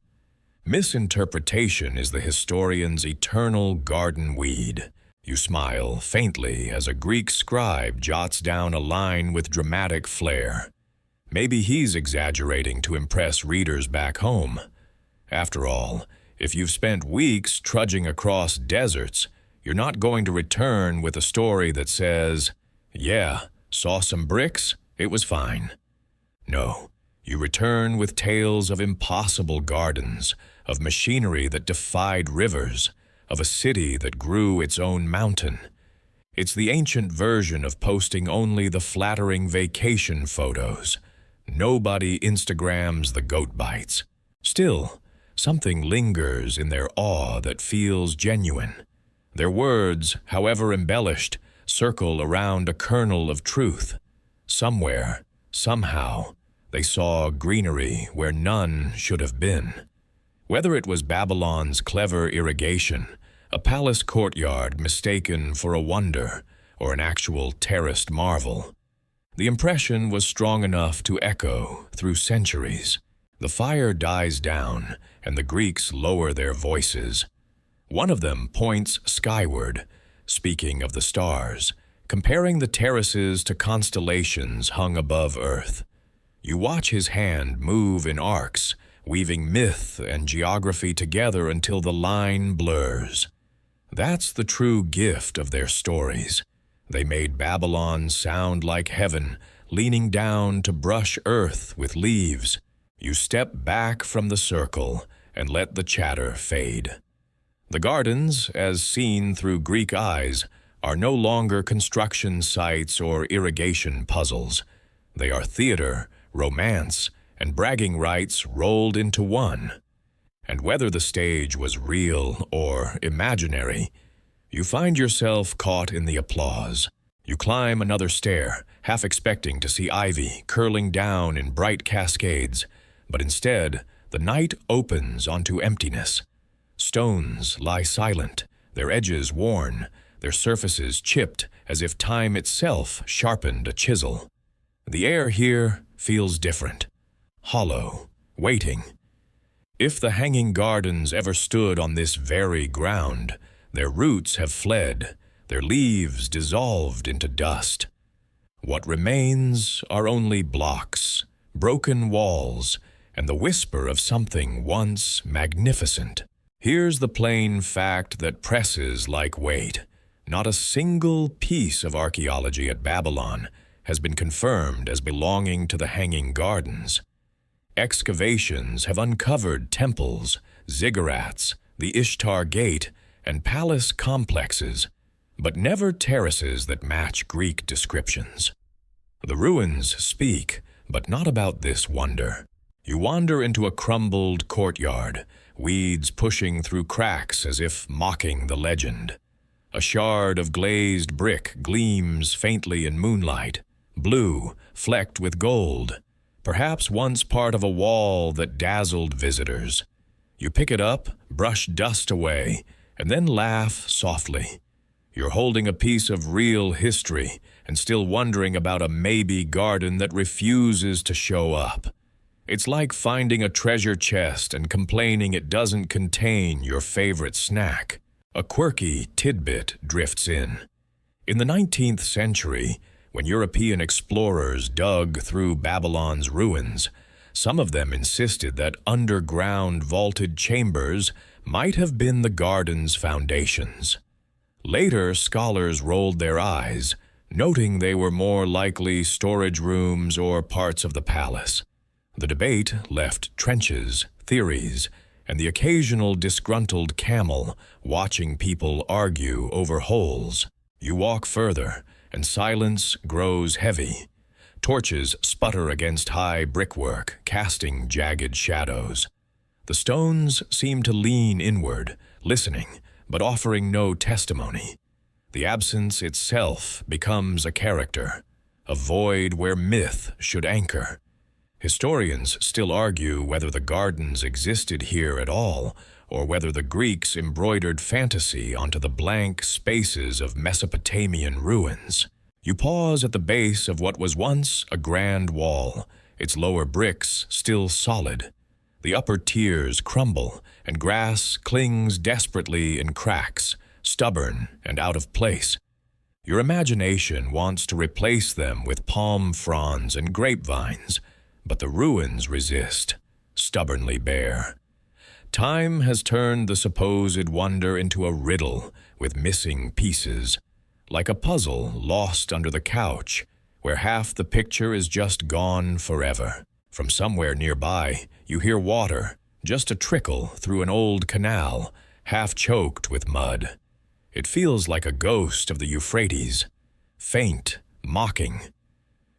Misinterpretation is the historian's eternal garden weed. You smile faintly as a Greek scribe jots down a line with dramatic flair. Maybe he's exaggerating to impress readers back home. After all, if you've spent weeks trudging across deserts, you're not going to return with a story that says, yeah, saw some bricks, it was fine. No, you return with tales of impossible gardens, of machinery that defied rivers, of a city that grew its own mountain. It's the ancient version of posting only the flattering vacation photos. Nobody Instagrams the goat bites. Still, something lingers in their awe that feels genuine. Their words, however embellished, circle around a kernel of truth. Somewhere, somehow, they saw greenery where none should have been. Whether it was Babylon's clever irrigation, a palace courtyard mistaken for a wonder, or an actual terraced marvel, the impression was strong enough to echo through centuries. The fire dies down, and the Greeks lower their voices. One of them points skyward, speaking of the stars, comparing the terraces to constellations hung above Earth. You watch his hand move in arcs, weaving myth and geography together until the line blurs. That's the true gift of their stories. They made Babylon sound like heaven, leaning down to brush earth with leaves. You step back from the circle and let the chatter fade. The gardens, as seen through Greek eyes, are no longer construction sites or irrigation puzzles. They are theater, romance, and bragging rights rolled into one. And whether the stage was real or imaginary, you find yourself caught in the applause. You climb another stair, half expecting to see ivy curling down in bright cascades, but instead, the night opens onto emptiness. Stones lie silent, their edges worn, their surfaces chipped as if time itself sharpened a chisel. The air here feels different, hollow, waiting. If the hanging gardens ever stood on this very ground, their roots have fled, their leaves dissolved into dust. What remains are only blocks, broken walls, and the whisper of something once magnificent. Here's the plain fact that presses like weight. Not a single piece of archaeology at Babylon has been confirmed as belonging to the Hanging Gardens. Excavations have uncovered temples, ziggurats, the Ishtar Gate, and palace complexes, but never terraces that match Greek descriptions. The ruins speak, but not about this wonder. You wander into a crumbled courtyard, weeds pushing through cracks as if mocking the legend. A shard of glazed brick gleams faintly in moonlight, blue, flecked with gold, perhaps once part of a wall that dazzled visitors. You pick it up, brush dust away, and then laugh softly. You're holding a piece of real history and still wondering about a maybe garden that refuses to show up. It's like finding a treasure chest and complaining it doesn't contain your favorite snack. A quirky tidbit drifts in. In the 19th century, when European explorers dug through Babylon's ruins, some of them insisted that underground vaulted chambers might have been the garden's foundations. Later, scholars rolled their eyes, noting they were more likely storage rooms or parts of the palace. The debate left trenches, theories, and the occasional disgruntled camel watching people argue over holes. You walk further, and silence grows heavy. Torches sputter against high brickwork, casting jagged shadows. The stones seem to lean inward, listening, but offering no testimony. The absence itself becomes a character, a void where myth should anchor. Historians still argue whether the gardens existed here at all, or whether the Greeks embroidered fantasy onto the blank spaces of Mesopotamian ruins. You pause at the base of what was once a grand wall, its lower bricks still solid. The upper tiers crumble, and grass clings desperately in cracks, stubborn and out of place. Your imagination wants to replace them with palm fronds and grapevines, but the ruins resist, stubbornly bare. Time has turned the supposed wonder into a riddle with missing pieces, like a puzzle lost under the couch, where half the picture is just gone forever. From somewhere nearby, you hear water, just a trickle through an old canal, half choked with mud. It feels like a ghost of the Euphrates, faint, mocking.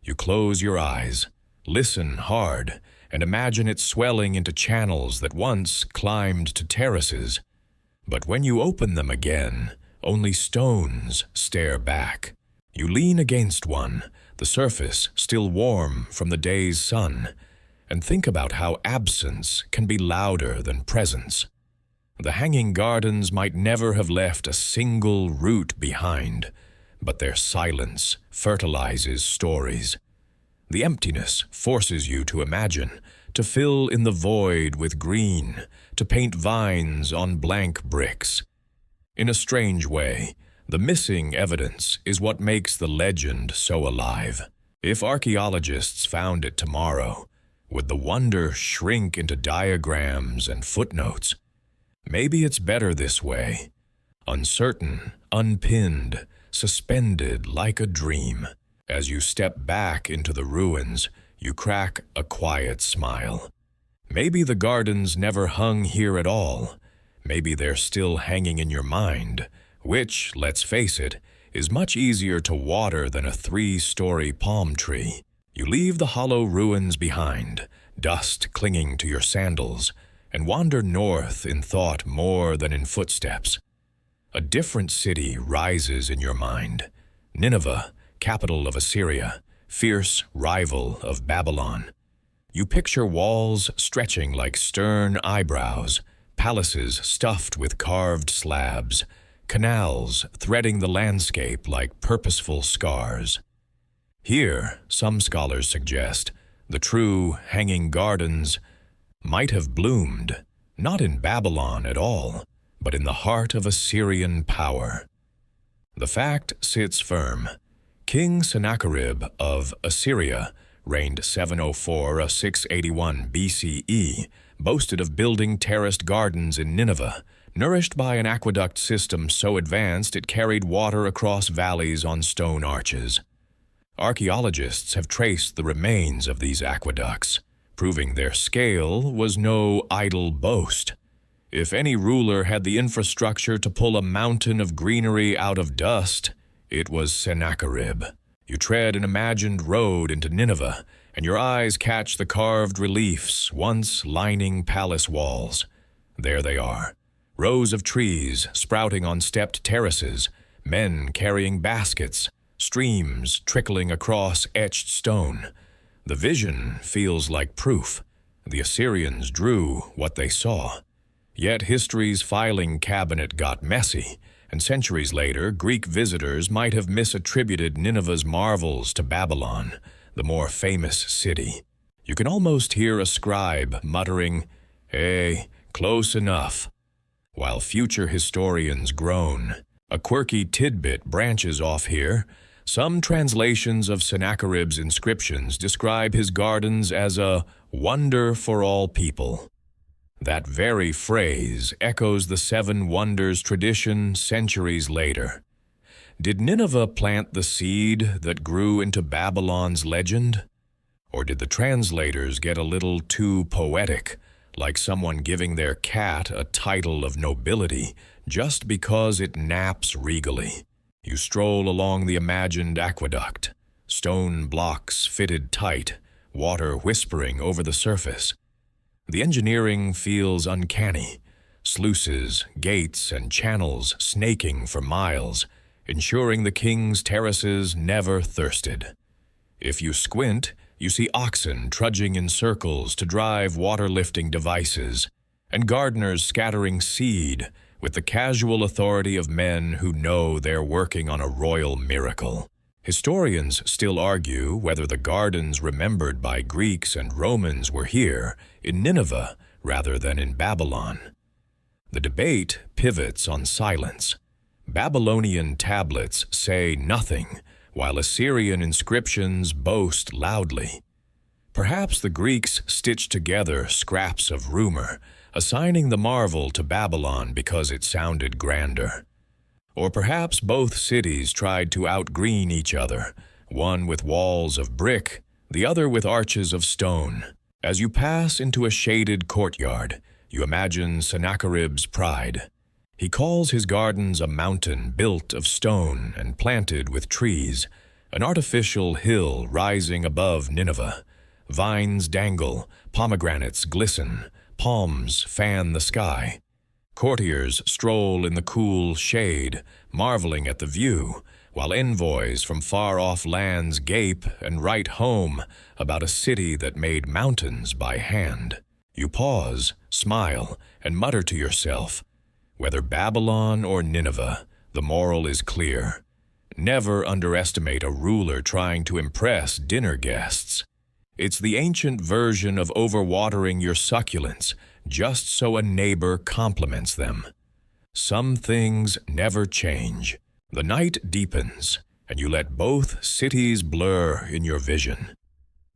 You close your eyes, listen hard, and imagine it swelling into channels that once climbed to terraces. But when you open them again, only stones stare back. You lean against one, the surface still warm from the day's sun, and think about how absence can be louder than presence. The hanging gardens might never have left a single root behind, but their silence fertilizes stories. The emptiness forces you to imagine, to fill in the void with green, to paint vines on blank bricks. In a strange way, the missing evidence is what makes the legend so alive. If archaeologists found it tomorrow, would the wonder shrink into diagrams and footnotes? Maybe it's better this way, uncertain, unpinned, suspended like a dream. As you step back into the ruins, you crack a quiet smile. Maybe the gardens never hung here at all. Maybe they're still hanging in your mind, which, let's face it, is much easier to water than a 3-story palm tree. You leave the hollow ruins behind, dust clinging to your sandals, and wander north in thought more than in footsteps. A different city rises in your mind. Nineveh, capital of Assyria, fierce rival of Babylon. You picture walls stretching like stern eyebrows, palaces stuffed with carved slabs, canals threading the landscape like purposeful scars. Here, some scholars suggest, the true hanging gardens might have bloomed, not in Babylon at all, but in the heart of Assyrian power. The fact sits firm. King Sennacherib of Assyria, reigned 704–681 BCE, boasted of building terraced gardens in Nineveh, nourished by an aqueduct system so advanced it carried water across valleys on stone arches. Archaeologists have traced the remains of these aqueducts, proving their scale was no idle boast. If any ruler had the infrastructure to pull a mountain of greenery out of dust, it was Sennacherib. You tread an imagined road into Nineveh, and your eyes catch the carved reliefs once lining palace walls. There they are, rows of trees sprouting on stepped terraces, men carrying baskets, streams trickling across etched stone. The vision feels like proof. The Assyrians drew what they saw. Yet history's filing cabinet got messy, and centuries later, Greek visitors might have misattributed Nineveh's marvels to Babylon, the more famous city. You can almost hear a scribe muttering, "Hey, close enough," while future historians groan. A quirky tidbit branches off here. Some translations of Sennacherib's inscriptions describe his gardens as a wonder for all people. That very phrase echoes the Seven Wonders tradition centuries later. Did Nineveh plant the seed that grew into Babylon's legend? Or did the translators get a little too poetic, like someone giving their cat a title of nobility just because it naps regally? You stroll along the imagined aqueduct, stone blocks fitted tight, water whispering over the surface. The engineering feels uncanny, sluices, gates, and channels snaking for miles, ensuring the king's terraces never thirsted. If you squint, you see oxen trudging in circles to drive water-lifting devices, and gardeners scattering seed with the casual authority of men who know they're working on a royal miracle. Historians still argue whether the gardens remembered by Greeks and Romans were here, in Nineveh, rather than in Babylon. The debate pivots on silence. Babylonian tablets say nothing, while Assyrian inscriptions boast loudly. Perhaps the Greeks stitched together scraps of rumor, assigning the marvel to Babylon because it sounded grander. Or perhaps both cities tried to outgreen each other, one with walls of brick, the other with arches of stone. As you pass into a shaded courtyard, you imagine Sennacherib's pride. He calls his gardens a mountain built of stone and planted with trees, an artificial hill rising above Nineveh. Vines dangle, pomegranates glisten, palms fan the sky. Courtiers stroll in the cool shade, marveling at the view, while envoys from far-off lands gape and write home about a city that made mountains by hand. You pause, smile, and mutter to yourself, whether Babylon or Nineveh, the moral is clear. Never underestimate a ruler trying to impress dinner guests. It's the ancient version of overwatering your succulents just so a neighbor compliments them. Some things never change. The night deepens, and you let both cities blur in your vision.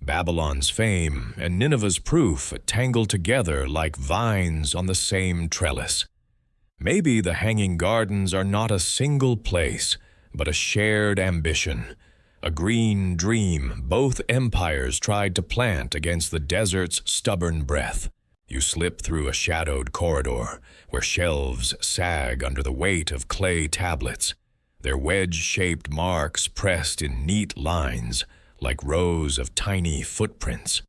Babylon's fame and Nineveh's proof tangle together like vines on the same trellis. Maybe the Hanging Gardens are not a single place, but a shared ambition, a green dream both empires tried to plant against the desert's stubborn breath. You slip through a shadowed corridor where shelves sag under the weight of clay tablets, their wedge-shaped marks pressed in neat lines like rows of tiny footprints.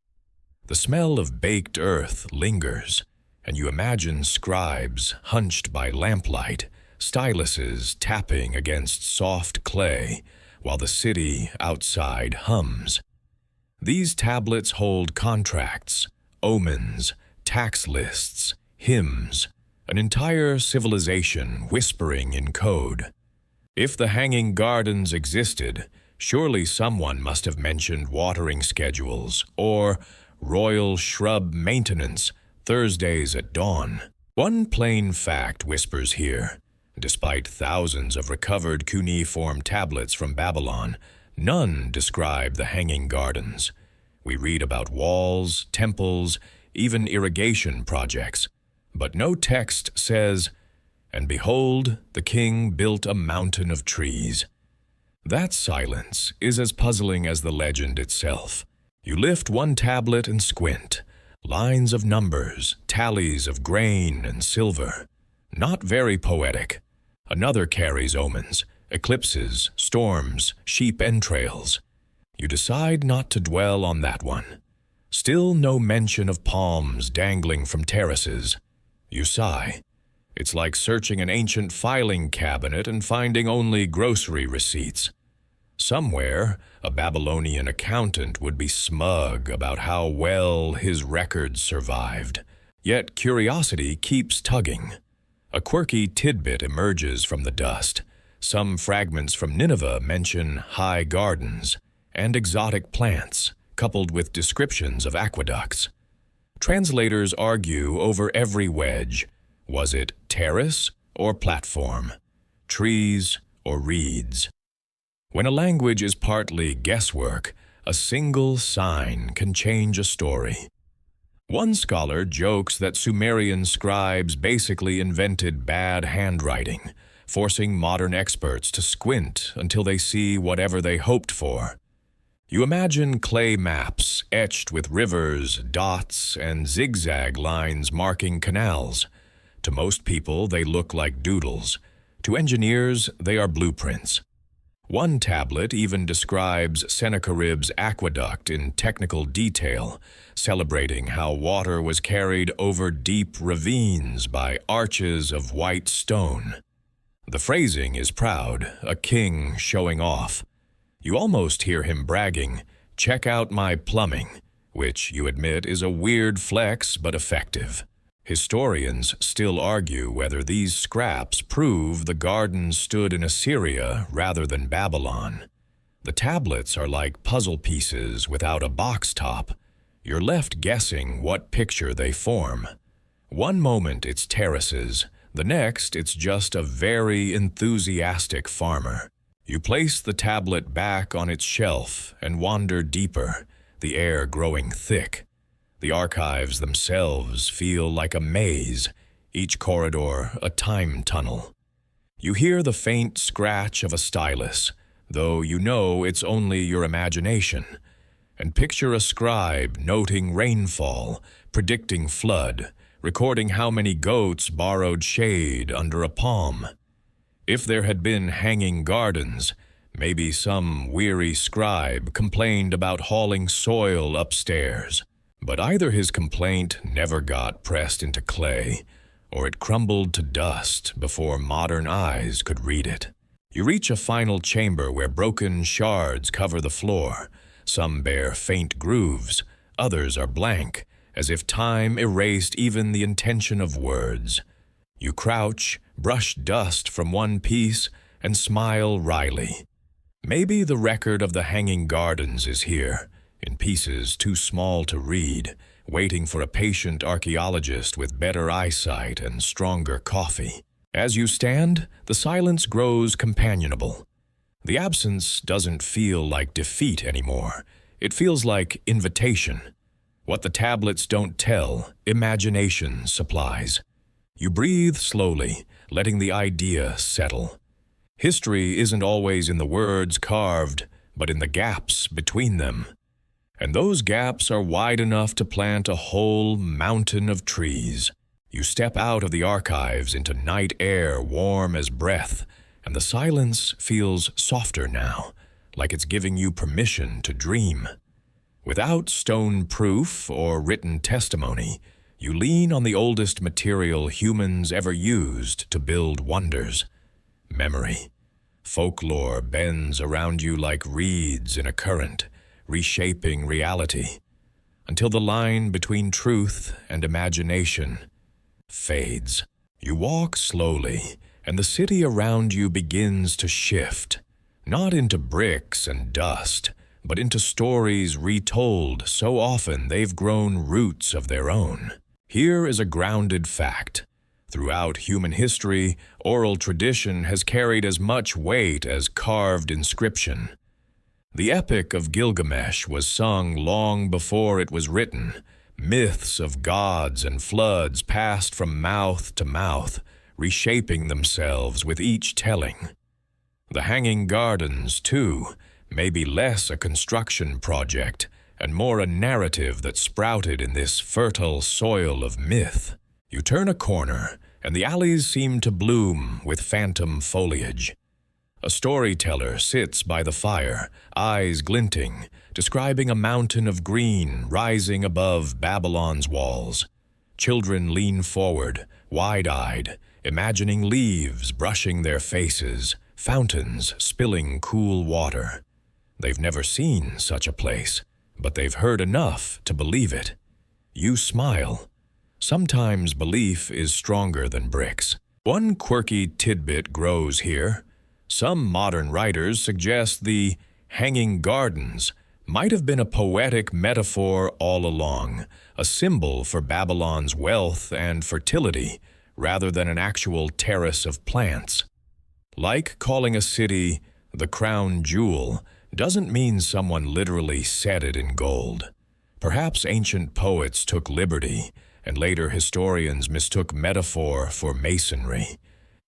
The smell of baked earth lingers, and you imagine scribes hunched by lamplight, styluses tapping against soft clay, while the city outside hums. These tablets hold contracts, omens, tax lists, hymns, an entire civilization whispering in code. If the Hanging Gardens existed, surely someone must have mentioned watering schedules or royal shrub maintenance, Thursdays at dawn. One plain fact whispers here. Despite thousands of recovered cuneiform tablets from Babylon, none describe the Hanging Gardens. We read about walls, temples, even irrigation projects, but no text says, "And behold, the king built a mountain of trees." That silence is as puzzling as the legend itself. You lift one tablet and squint. Lines of numbers, tallies of grain and silver. Not very poetic. Another carries omens, eclipses, storms, sheep entrails. You decide not to dwell on that one. Still no mention of palms dangling from terraces. You sigh. It's like searching an ancient filing cabinet and finding only grocery receipts. Somewhere, a Babylonian accountant would be smug about how well his records survived. Yet curiosity keeps tugging. A quirky tidbit emerges from the dust. Some fragments from Nineveh mention high gardens and exotic plants, coupled with descriptions of aqueducts. Translators argue over every wedge. Was it terrace or platform? Trees or reeds? When a language is partly guesswork, a single sign can change a story. One scholar jokes that Sumerian scribes basically invented bad handwriting, forcing modern experts to squint until they see whatever they hoped for. You imagine clay maps etched with rivers, dots, and zigzag lines marking canals. To most people, they look like doodles. To engineers, they are blueprints. One tablet even describes Sennacherib's aqueduct in technical detail, celebrating how water was carried over deep ravines by arches of white stone. The phrasing is proud, a king showing off. You almost hear him bragging, "Check out my plumbing," which you admit is a weird flex but effective. Historians still argue whether these scraps prove the gardens stood in Assyria rather than Babylon. The tablets are like puzzle pieces without a box top. You're left guessing what picture they form. One moment it's terraces, the next it's just a very enthusiastic farmer. You place the tablet back on its shelf and wander deeper, the air growing thick. The archives themselves feel like a maze, each corridor a time tunnel. You hear the faint scratch of a stylus, though you know it's only your imagination, and picture a scribe noting rainfall, predicting flood, recording how many goats borrowed shade under a palm. If there had been hanging gardens, maybe some weary scribe complained about hauling soil upstairs. But either his complaint never got pressed into clay, or it crumbled to dust before modern eyes could read it. You reach a final chamber where broken shards cover the floor. Some bear faint grooves, others are blank, as if time erased even the intention of words. You crouch, brush dust from one piece, and smile wryly. Maybe the record of the hanging gardens is here, in pieces too small to read, waiting for a patient archaeologist with better eyesight and stronger coffee. As you stand, the silence grows companionable. The absence doesn't feel like defeat anymore. It feels like invitation. What the tablets don't tell, imagination supplies. You breathe slowly, letting the idea settle. History isn't always in the words carved, but in the gaps between them. And those gaps are wide enough to plant a whole mountain of trees. You step out of the archives into night air warm as breath, and the silence feels softer now, like it's giving you permission to dream. Without stone proof or written testimony, you lean on the oldest material humans ever used to build wonders: memory. Folklore bends around you like reeds in a current, reshaping reality, until the line between truth and imagination fades. You walk slowly, and the city around you begins to shift, not into bricks and dust, but into stories retold so often they've grown roots of their own. Here is a grounded fact. Throughout human history, oral tradition has carried as much weight as carved inscription. The Epic of Gilgamesh was sung long before it was written. Myths of gods and floods passed from mouth to mouth, reshaping themselves with each telling. The Hanging Gardens, too, may be less a construction project and more a narrative that sprouted in this fertile soil of myth. You turn a corner, and the alleys seem to bloom with phantom foliage. A storyteller sits by the fire, eyes glinting, describing a mountain of green rising above Babylon's walls. Children lean forward, wide-eyed, imagining leaves brushing their faces, fountains spilling cool water. They've never seen such a place, but they've heard enough to believe it. You smile. Sometimes belief is stronger than bricks. One quirky tidbit grows here. Some modern writers suggest the hanging gardens might have been a poetic metaphor all along, a symbol for Babylon's wealth and fertility, rather than an actual terrace of plants. Like calling a city the crown jewel doesn't mean someone literally set it in gold. Perhaps ancient poets took liberty, and later historians mistook metaphor for masonry.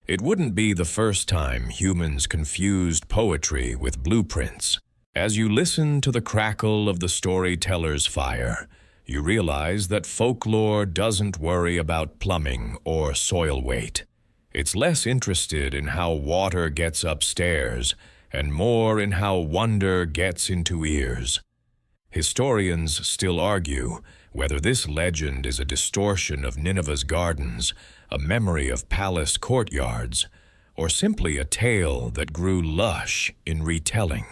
It wouldn't be the first time humans confused poetry with blueprints. As you listen to the crackle of the storyteller's fire, you realize that folklore doesn't worry about plumbing or soil weight. It's less interested in how water gets upstairs and more in how wonder gets into ears. Historians still argue whether this legend is a distortion of Nineveh's gardens, a memory of palace courtyards, or simply a tale that grew lush in retelling.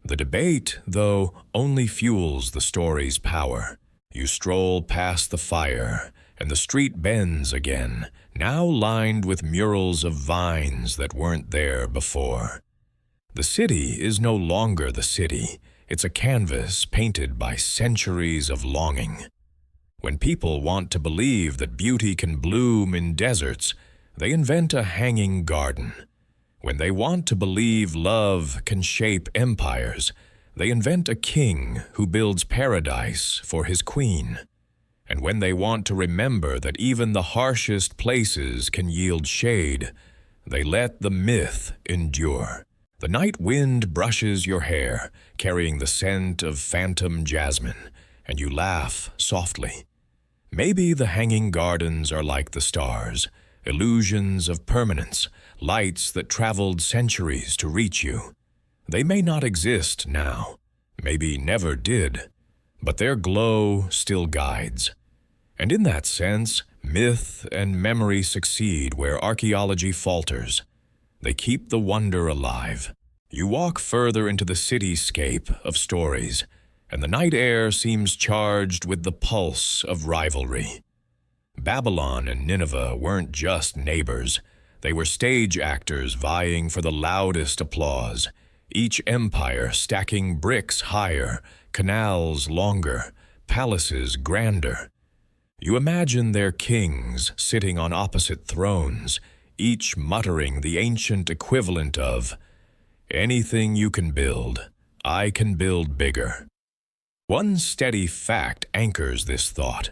The debate, though, only fuels the story's power. You stroll past the fire, and the street bends again, now lined with murals of vines that weren't there before. The city is no longer the city. It's a canvas painted by centuries of longing. When people want to believe that beauty can bloom in deserts, they invent a hanging garden. When they want to believe love can shape empires, they invent a king who builds paradise for his queen. And when they want to remember that even the harshest places can yield shade, they let the myth endure. The night wind brushes your hair, carrying the scent of phantom jasmine, and you laugh softly. Maybe the hanging gardens are like the stars, illusions of permanence, lights that traveled centuries to reach you. They may not exist now, maybe never did, but their glow still guides. And in that sense, myth and memory succeed where archaeology falters. They keep the wonder alive. You walk further into the cityscape of stories, and the night air seems charged with the pulse of rivalry. Babylon and Nineveh weren't just neighbors. They were stage actors vying for the loudest applause, each empire stacking bricks higher, canals longer, palaces grander. You imagine their kings sitting on opposite thrones, each muttering the ancient equivalent of, "Anything you can build, I can build bigger." One steady fact anchors this thought.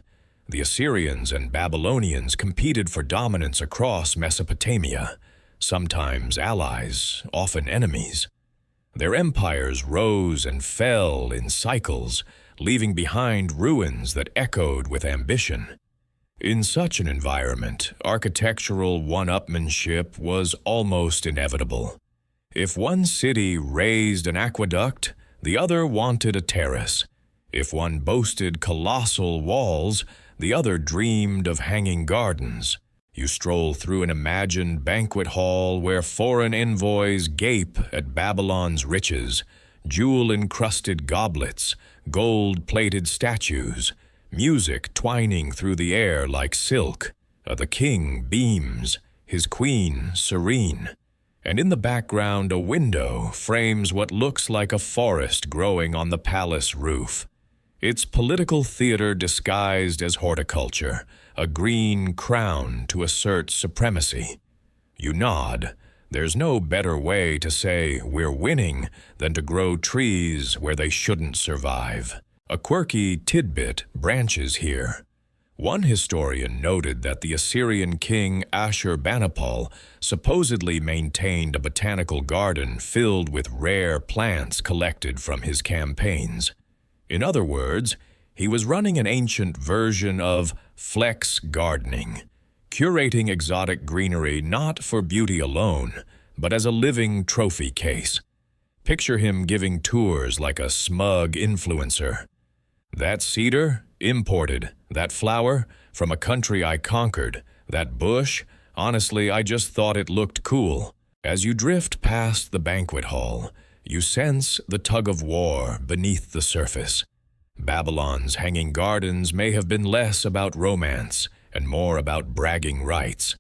The Assyrians and Babylonians competed for dominance across Mesopotamia, sometimes allies, often enemies. Their empires rose and fell in cycles, leaving behind ruins that echoed with ambition. In such an environment, architectural one-upmanship was almost inevitable. If one city raised an aqueduct, the other wanted a terrace. If one boasted colossal walls, the other dreamed of hanging gardens. You stroll through an imagined banquet hall where foreign envoys gape at Babylon's riches, jewel-encrusted goblets, gold-plated statues, music twining through the air like silk. The king beams, his queen serene, and in the background a window frames what looks like a forest growing on the palace roof. It's political theater disguised as horticulture, a green crown to assert supremacy. You nod. There's no better way to say we're winning than to grow trees where they shouldn't survive. A quirky tidbit branches here. One historian noted that the Assyrian king Ashurbanipal supposedly maintained a botanical garden filled with rare plants collected from his campaigns. In other words, he was running an ancient version of flex gardening, curating exotic greenery not for beauty alone, but as a living trophy case. Picture him giving tours like a smug influencer. That cedar? Imported. That flower? From a country I conquered. That bush? Honestly, I just thought it looked cool. As you drift past the banquet hall, you sense the tug-of-war beneath the surface. Babylon's hanging gardens may have been less about romance and more about bragging rights.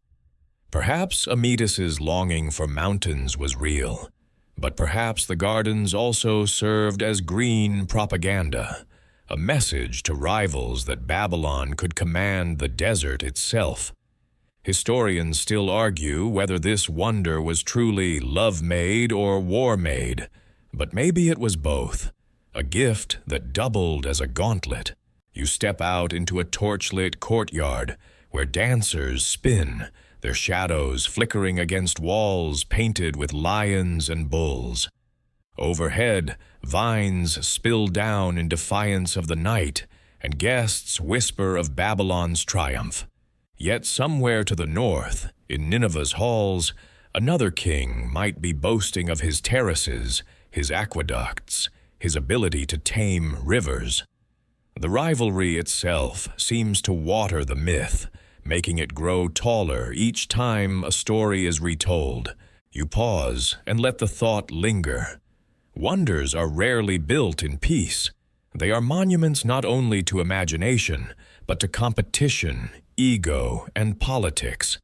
Perhaps Amytas's longing for mountains was real, but perhaps the gardens also served as green propaganda, a message to rivals that Babylon could command the desert itself. Historians still argue whether this wonder was truly love-made or war-made, but maybe it was both, a gift that doubled as a gauntlet. You step out into a torchlit courtyard where dancers spin, their shadows flickering against walls painted with lions and bulls. Overhead, vines spill down in defiance of the night, and guests whisper of Babylon's triumph. Yet somewhere to the north, in Nineveh's halls, another king might be boasting of his terraces, his aqueducts, his ability to tame rivers. The rivalry itself seems to water the myth, making it grow taller each time a story is retold. You pause and let the thought linger. Wonders are rarely built in peace. They are monuments not only to imagination, but to competition, ego, and politics.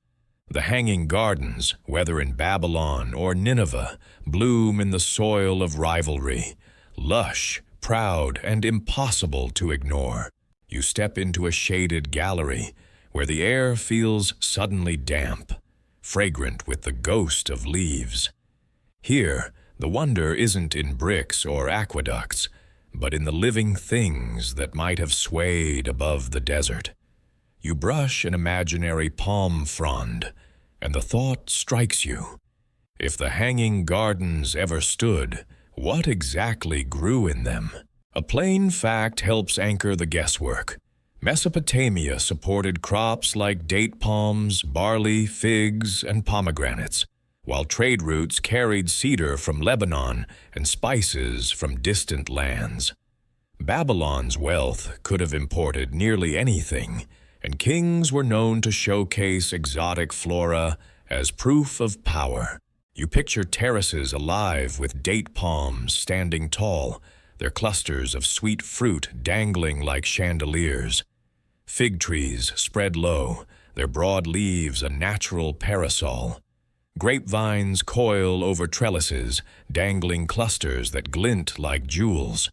The hanging gardens, whether in Babylon or Nineveh, bloom in the soil of rivalry, lush, proud, and impossible to ignore. You step into a shaded gallery, where the air feels suddenly damp, fragrant with the ghost of leaves. Here, the wonder isn't in bricks or aqueducts, but in the living things that might have swayed above the desert. You brush an imaginary palm frond, and the thought strikes you. If the hanging gardens ever stood, what exactly grew in them? A plain fact helps anchor the guesswork. Mesopotamia supported crops like date palms, barley, figs, and pomegranates, while trade routes carried cedar from Lebanon and spices from distant lands. Babylon's wealth could have imported nearly anything, and kings were known to showcase exotic flora as proof of power. You picture terraces alive with date palms standing tall, their clusters of sweet fruit dangling like chandeliers. Fig trees spread low, their broad leaves a natural parasol. Grapevines coil over trellises, dangling clusters that glint like jewels.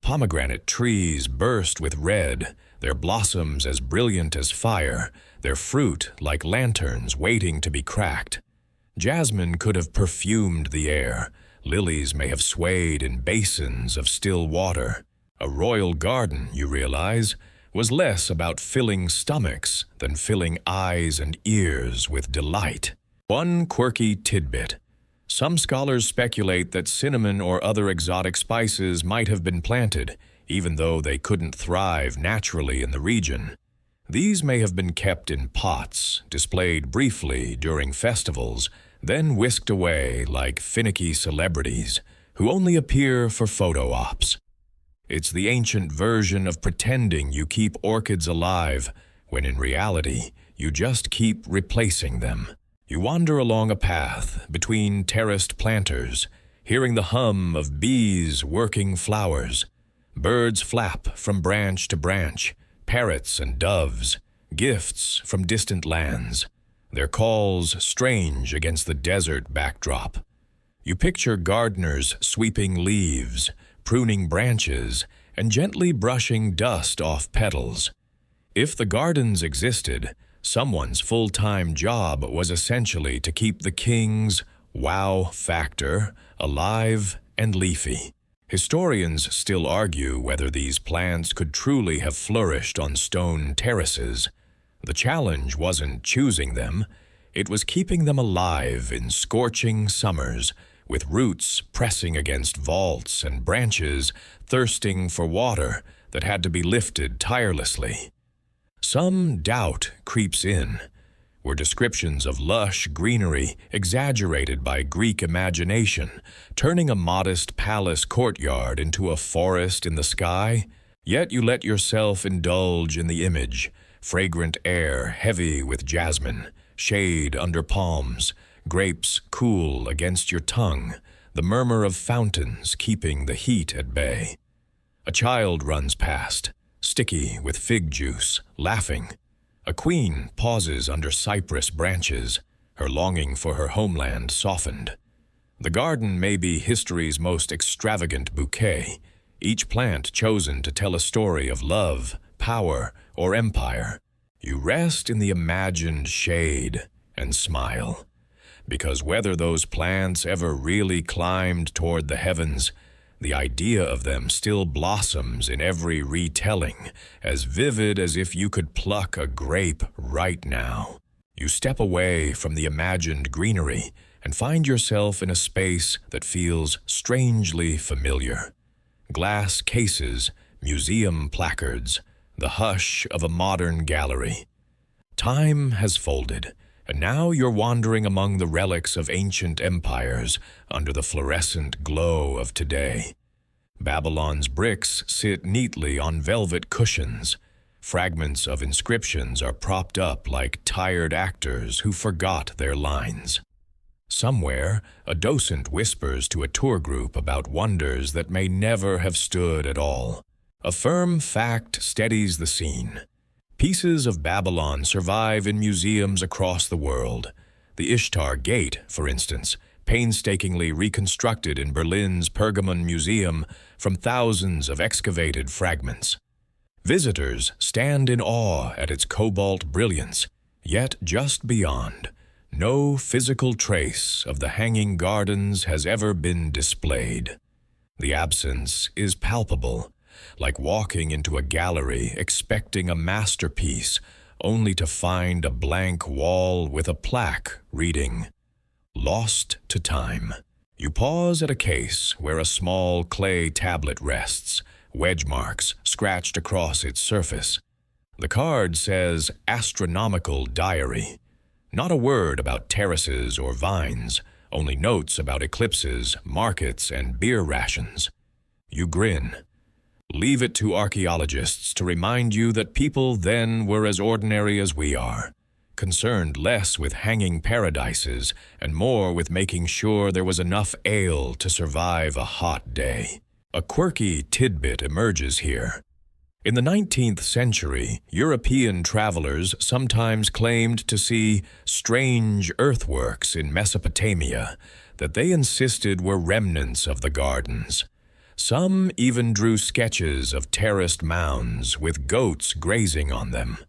Pomegranate trees burst with red, their blossoms as brilliant as fire, their fruit like lanterns waiting to be cracked. Jasmine could have perfumed the air. Lilies may have swayed in basins of still water. A royal garden, you realize, was less about filling stomachs than filling eyes and ears with delight. One quirky tidbit. Some scholars speculate that cinnamon or other exotic spices might have been planted, even though they couldn't thrive naturally in the region. These may have been kept in pots, displayed briefly during festivals, then whisked away like finicky celebrities who only appear for photo ops. It's the ancient version of pretending you keep orchids alive, when in reality, you just keep replacing them. You wander along a path between terraced planters, hearing the hum of bees working flowers. Birds flap from branch to branch, parrots and doves, gifts from distant lands, their calls strange against the desert backdrop. You picture gardeners sweeping leaves, pruning branches, and gently brushing dust off petals. If the gardens existed, someone's full-time job was essentially to keep the king's wow factor alive and leafy. Historians still argue whether these plants could truly have flourished on stone terraces. The challenge wasn't choosing them, it was keeping them alive in scorching summers, with roots pressing against vaults and branches thirsting for water that had to be lifted tirelessly. Some doubt creeps in. Were descriptions of lush greenery exaggerated by Greek imagination, turning a modest palace courtyard into a forest in the sky? Yet you let yourself indulge in the image, fragrant air heavy with jasmine, shade under palms, grapes cool against your tongue, the murmur of fountains keeping the heat at bay. A child runs past, sticky with fig juice, laughing. A queen pauses under cypress branches, her longing for her homeland softened. The garden may be history's most extravagant bouquet, each plant chosen to tell a story of love, power, or empire. You rest in the imagined shade and smile, because whether those plants ever really climbed toward the heavens, the idea of them still blossoms in every retelling, as vivid as if you could pluck a grape right now. You step away from the imagined greenery and find yourself in a space that feels strangely familiar. Glass cases, museum placards, the hush of a modern gallery. Time has folded, and now you're wandering among the relics of ancient empires under the fluorescent glow of today. Babylon's bricks sit neatly on velvet cushions. Fragments of inscriptions are propped up like tired actors who forgot their lines. Somewhere, a docent whispers to a tour group about wonders that may never have stood at all. A firm fact steadies the scene. Pieces of Babylon survive in museums across the world. The Ishtar Gate, for instance, painstakingly reconstructed in Berlin's Pergamon Museum from thousands of excavated fragments. Visitors stand in awe at its cobalt brilliance, yet just beyond, no physical trace of the Hanging Gardens has ever been displayed. The absence is palpable, like walking into a gallery expecting a masterpiece, only to find a blank wall with a plaque reading, "Lost to Time." You pause at a case where a small clay tablet rests, wedge marks scratched across its surface. The card says "Astronomical Diary." Not a word about terraces or vines, only notes about eclipses, markets, and beer rations. You grin. Leave it to archaeologists to remind you that people then were as ordinary as we are, concerned less with hanging paradises and more with making sure there was enough ale to survive a hot day. A quirky tidbit emerges here. In the 19th century, European travelers sometimes claimed to see strange earthworks in Mesopotamia that they insisted were remnants of the gardens. Some even drew sketches of terraced mounds with goats grazing on them.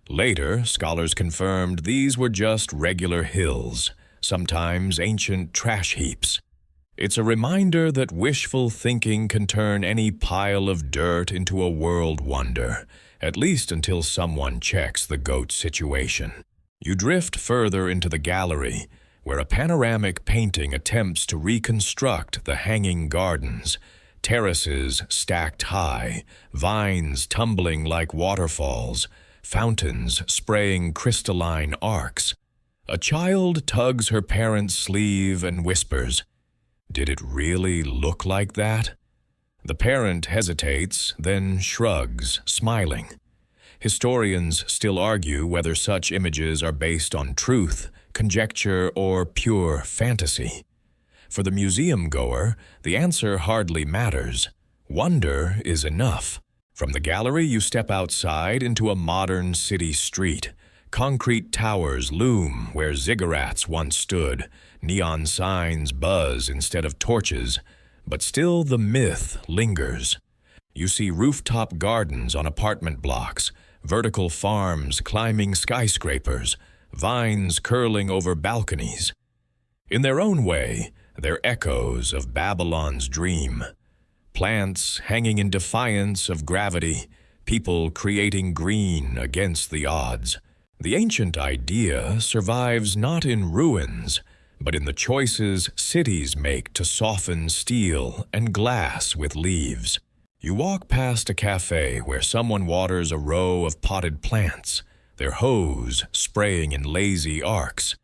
Later, scholars confirmed these were just regular hills, sometimes ancient trash heaps. It's a reminder that wishful thinking can turn any pile of dirt into a world wonder, at least until someone checks the goat situation. You drift further into the gallery, where a panoramic painting attempts to reconstruct the Hanging Gardens, terraces stacked high, vines tumbling like waterfalls, fountains spraying crystalline arcs. A child tugs her parent's sleeve and whispers, "Did it really look like that?" The parent hesitates, then shrugs, smiling. Historians still argue whether such images are based on truth, conjecture, or pure fantasy. For the museum-goer, the answer hardly matters. Wonder is enough. From the gallery, you step outside into a modern city street. Concrete towers loom where ziggurats once stood. Neon signs buzz instead of torches, but still the myth lingers. You see rooftop gardens on apartment blocks, vertical farms climbing skyscrapers, vines curling over balconies. In their own way, they're echoes of Babylon's dream. Plants hanging in defiance of gravity, people creating green against the odds. The ancient idea survives not in ruins, but in the choices cities make to soften steel and glass with leaves. You walk past a cafe where someone waters a row of potted plants, their hose spraying in lazy arcs.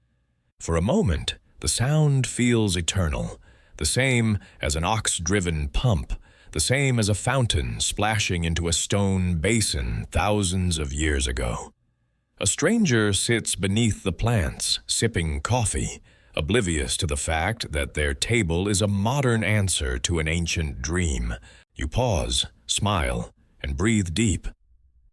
For a moment, the sound feels eternal, the same as an ox-driven pump, the same as a fountain splashing into a stone basin thousands of years ago. A stranger sits beneath the plants, sipping coffee, oblivious to the fact that their table is a modern answer to an ancient dream. You pause, smile, and breathe deep.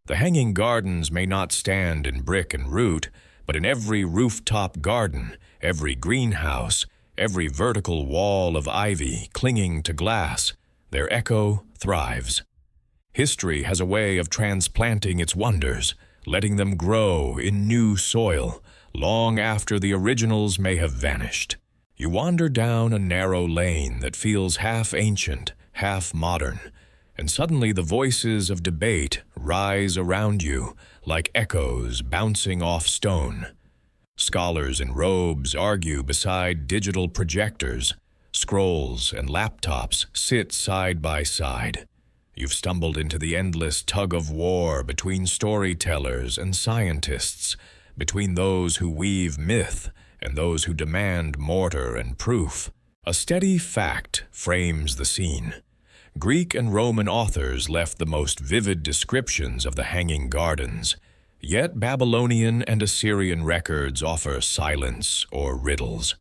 The Hanging Gardens may not stand in brick and root, But in every rooftop garden, every greenhouse, every vertical wall of ivy clinging to glass, their echo thrives. History has a way of transplanting its wonders, letting them grow in new soil, long after the originals may have vanished. You wander down a narrow lane that feels half ancient, half modern, and suddenly the voices of debate rise around you like echoes bouncing off stone. Scholars in robes argue beside digital projectors. Scrolls and laptops sit side by side. You've stumbled into the endless tug-of-war between storytellers and scientists, between those who weave myth and those who demand mortar and proof. A steady fact frames the scene. Greek and Roman authors left the most vivid descriptions of the Hanging Gardens, yet Babylonian and Assyrian records offer silence or riddles.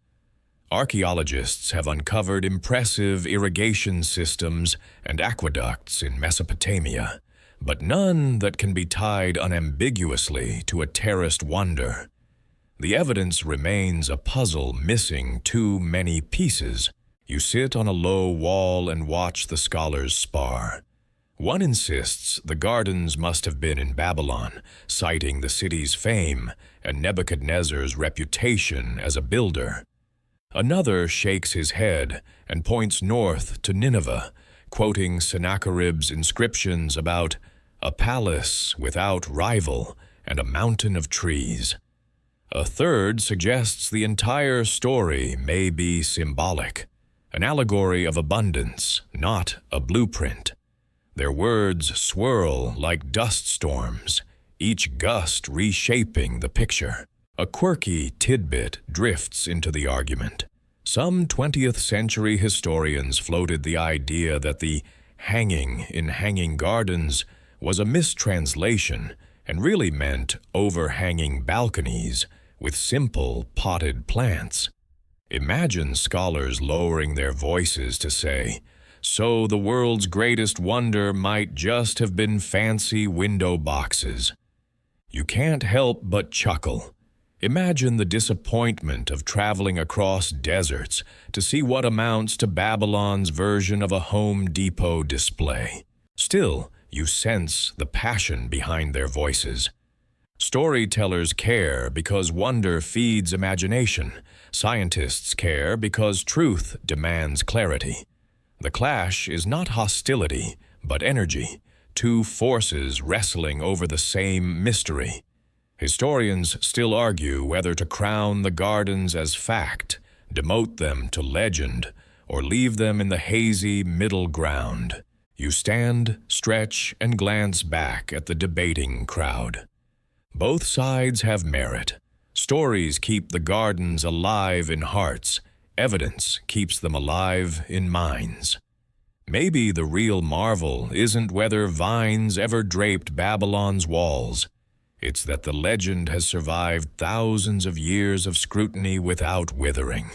Archaeologists have uncovered impressive irrigation systems and aqueducts in Mesopotamia, but none that can be tied unambiguously to a terraced wonder. The evidence remains a puzzle missing too many pieces. You sit on a low wall and watch the scholars spar. One insists the gardens must have been in Babylon, citing the city's fame and Nebuchadnezzar's reputation as a builder. Another shakes his head and points north to Nineveh, quoting Sennacherib's inscriptions about a palace without rival and a mountain of trees. A third suggests the entire story may be symbolic, an allegory of abundance, not a blueprint. Their words swirl like dust storms, each gust reshaping the picture. A quirky tidbit drifts into the argument. Some 20th century historians floated the idea that the hanging in Hanging Gardens was a mistranslation and really meant overhanging balconies with simple potted plants. Imagine scholars lowering their voices to say, so the world's greatest wonder might just have been fancy window boxes. You can't help but chuckle. Imagine the disappointment of traveling across deserts to see what amounts to Babylon's version of a Home Depot display. Still, you sense the passion behind their voices. Storytellers care because wonder feeds imagination. Scientists care because truth demands clarity. The clash is not hostility, but energy, two forces wrestling over the same mystery. Historians still argue whether to crown the gardens as fact, demote them to legend, or leave them in the hazy middle ground. You stand, stretch, and glance back at the debating crowd. Both sides have merit. Stories keep the gardens alive in hearts. Evidence keeps them alive in minds. Maybe the real marvel isn't whether vines ever draped Babylon's walls. It's that the legend has survived thousands of years of scrutiny without withering.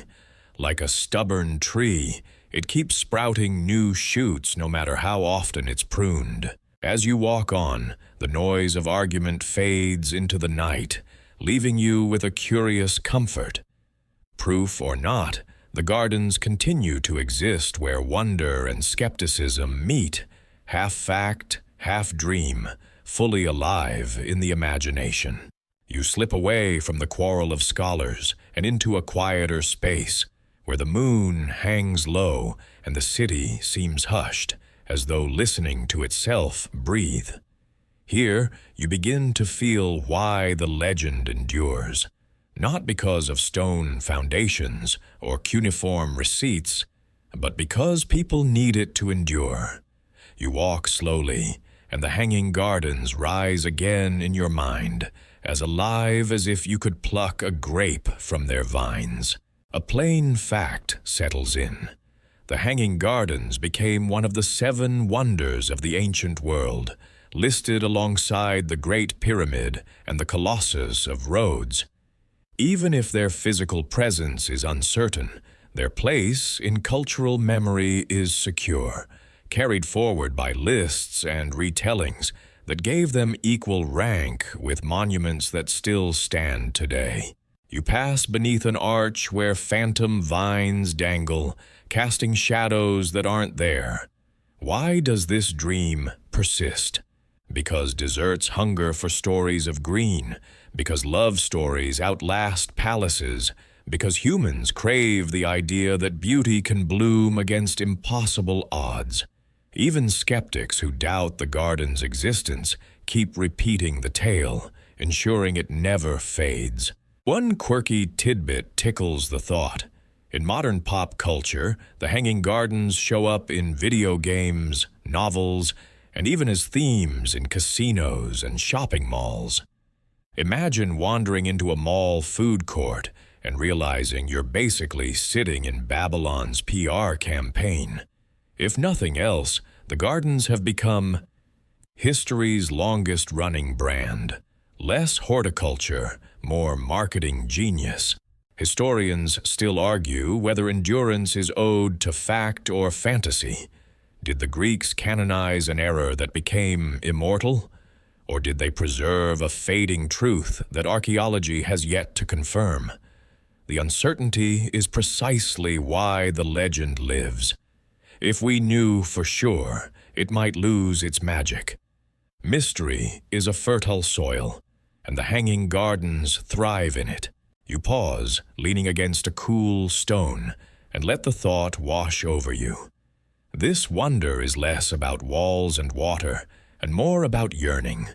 Like a stubborn tree, it keeps sprouting new shoots no matter how often it's pruned. As you walk on, the noise of argument fades into the night, leaving you with a curious comfort. Proof or not, the gardens continue to exist where wonder and skepticism meet, half fact, half dream, fully alive in the imagination. You slip away from the quarrel of scholars and into a quieter space, where the moon hangs low and the city seems hushed, as though listening to itself breathe. Here, you begin to feel why the legend endures, not because of stone foundations or cuneiform receipts, but because people need it to endure. You walk slowly, and the Hanging Gardens rise again in your mind, as alive as if you could pluck a grape from their vines. A plain fact settles in. The Hanging Gardens became one of the 7 wonders of the ancient world, listed alongside the Great Pyramid and the Colossus of Rhodes. Even if their physical presence is uncertain, their place in cultural memory is secure. Carried forward by lists and retellings, that gave them equal rank with monuments that still stand today. You pass beneath an arch where phantom vines dangle, casting shadows that aren't there. Why does this dream persist? Because deserts hunger for stories of green, because love stories outlast palaces, because humans crave the idea that beauty can bloom against impossible odds. Even skeptics who doubt the garden's existence keep repeating the tale, ensuring it never fades. One quirky tidbit tickles the thought. In modern pop culture, the hanging gardens show up in video games, novels, and even as themes in casinos and shopping malls. Imagine wandering into a mall food court and realizing you're basically sitting in Babylon's PR campaign. If nothing else, the gardens have become history's longest-running brand. Less horticulture, more marketing genius. Historians still argue whether endurance is owed to fact or fantasy. Did the Greeks canonize an era that became immortal? Or did they preserve a fading truth that archaeology has yet to confirm? The uncertainty is precisely why the legend lives. If we knew for sure, it might lose its magic. Mystery is a fertile soil, and the hanging gardens thrive in it. You pause, leaning against a cool stone, and let the thought wash over you. This wonder is less about walls and water, and more about yearning.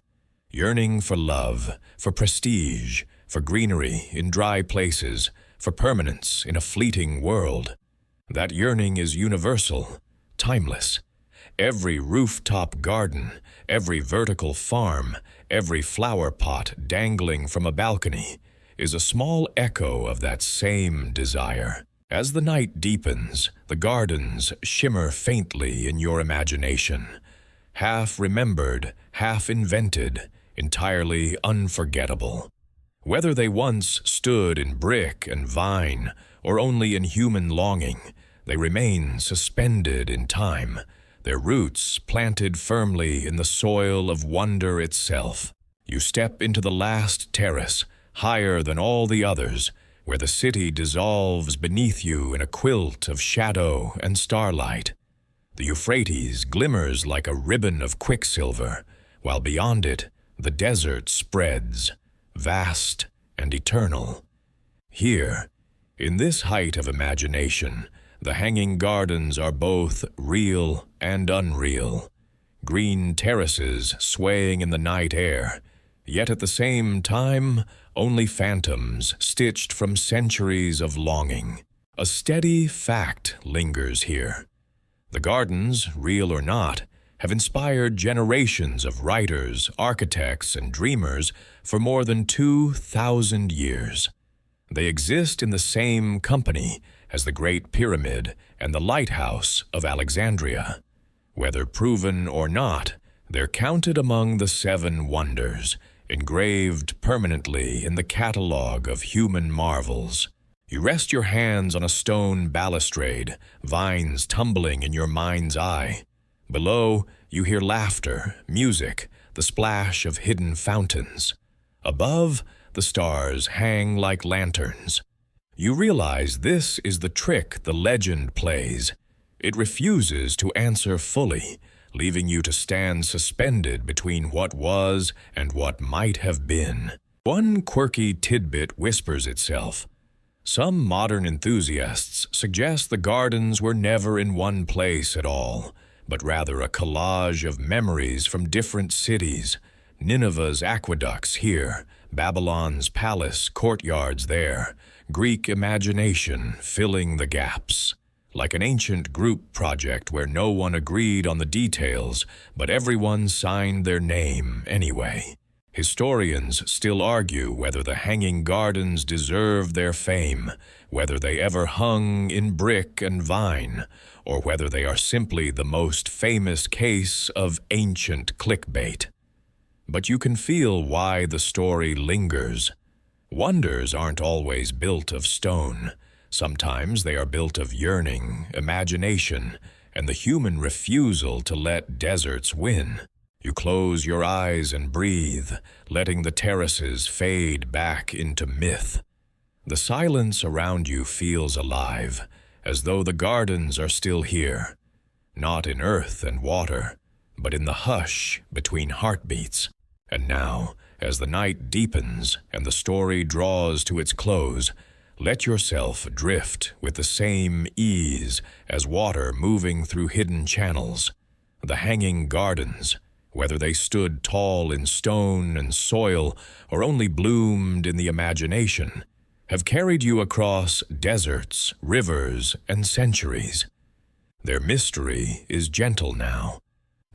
Yearning for love, for prestige, for greenery in dry places, for permanence in a fleeting world. That yearning is universal, timeless. Every rooftop garden, every vertical farm, every flower pot dangling from a balcony is a small echo of that same desire. As the night deepens, the gardens shimmer faintly in your imagination, half remembered, half invented, entirely unforgettable. Whether they once stood in brick and vine, or only in human longing, they remain suspended in time, their roots planted firmly in the soil of wonder itself. You step into the last terrace, higher than all the others, where the city dissolves beneath you in a quilt of shadow and starlight. The Euphrates glimmers like a ribbon of quicksilver, while beyond it, the desert spreads, vast and eternal. Here, in this height of imagination, the hanging gardens are both real and unreal, green terraces swaying in the night air, yet at the same time, only phantoms stitched from centuries of longing. A steady fact lingers here. The gardens, real or not, have inspired generations of writers, architects, and dreamers for more than 2,000 years. They exist in the same company as the Great Pyramid and the Lighthouse of Alexandria. Whether proven or not, they're counted among the 7 wonders, engraved permanently in the catalogue of human marvels. You rest your hands on a stone balustrade, vines tumbling in your mind's eye. Below, you hear laughter, music, the splash of hidden fountains. Above, the stars hang like lanterns. You realize this is the trick the legend plays. It refuses to answer fully, leaving you to stand suspended between what was and what might have been. One quirky tidbit whispers itself. Some modern enthusiasts suggest the gardens were never in one place at all, but rather a collage of memories from different cities. Nineveh's aqueducts here, Babylon's palace courtyards there, Greek imagination filling the gaps. Like an ancient group project where no one agreed on the details, but everyone signed their name anyway. Historians still argue whether the hanging gardens deserve their fame, whether they ever hung in brick and vine, or whether they are simply the most famous case of ancient clickbait. But you can feel why the story lingers. Wonders aren't always built of stone. Sometimes they are built of yearning, imagination, and the human refusal to let deserts win. You close your eyes and breathe, letting the terraces fade back into myth. The silence around you feels alive, as though the gardens are still here, not in earth and water, but in the hush between heartbeats. And now, as the night deepens and the story draws to its close, let yourself drift with the same ease as water moving through hidden channels. The hanging gardens, whether they stood tall in stone and soil or only bloomed in the imagination, have carried you across deserts, rivers, and centuries. Their mystery is gentle now,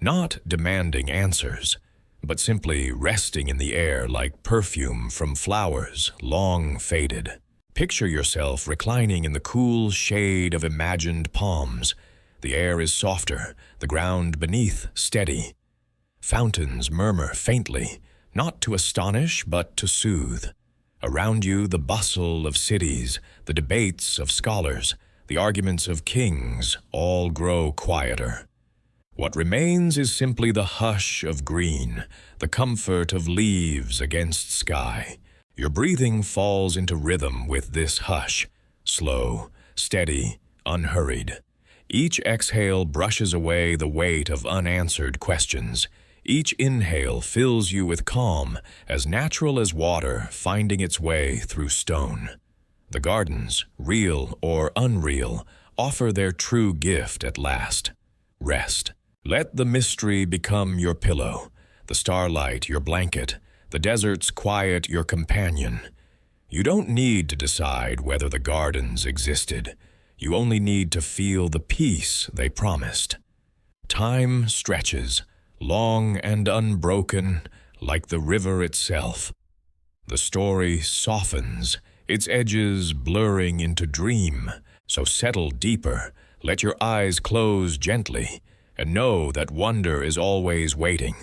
not demanding answers, but simply resting in the air like perfume from flowers long faded. Picture yourself reclining in the cool shade of imagined palms. The air is softer, the ground beneath steady. Fountains murmur faintly, not to astonish but to soothe. Around you the bustle of cities, the debates of scholars, the arguments of kings all grow quieter. What remains is simply the hush of green, the comfort of leaves against sky. Your breathing falls into rhythm with this hush, slow, steady, unhurried. Each exhale brushes away the weight of unanswered questions. Each inhale fills you with calm, as natural as water finding its way through stone. The gardens, real or unreal, offer their true gift at last: rest. Let the mystery become your pillow, the starlight your blanket, the desert's quiet your companion. You don't need to decide whether the gardens existed. You only need to feel the peace they promised. Time stretches, long and unbroken, like the river itself. The story softens, its edges blurring into dream. So settle deeper, let your eyes close gently, and know that wonder is always waiting,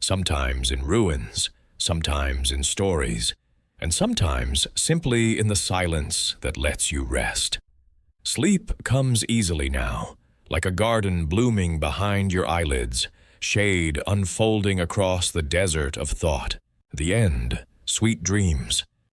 sometimes in ruins, sometimes in stories, and sometimes simply in the silence that lets you rest. Sleep comes easily now, like a garden blooming behind your eyelids, shade unfolding across the desert of thought. The end, sweet dreams.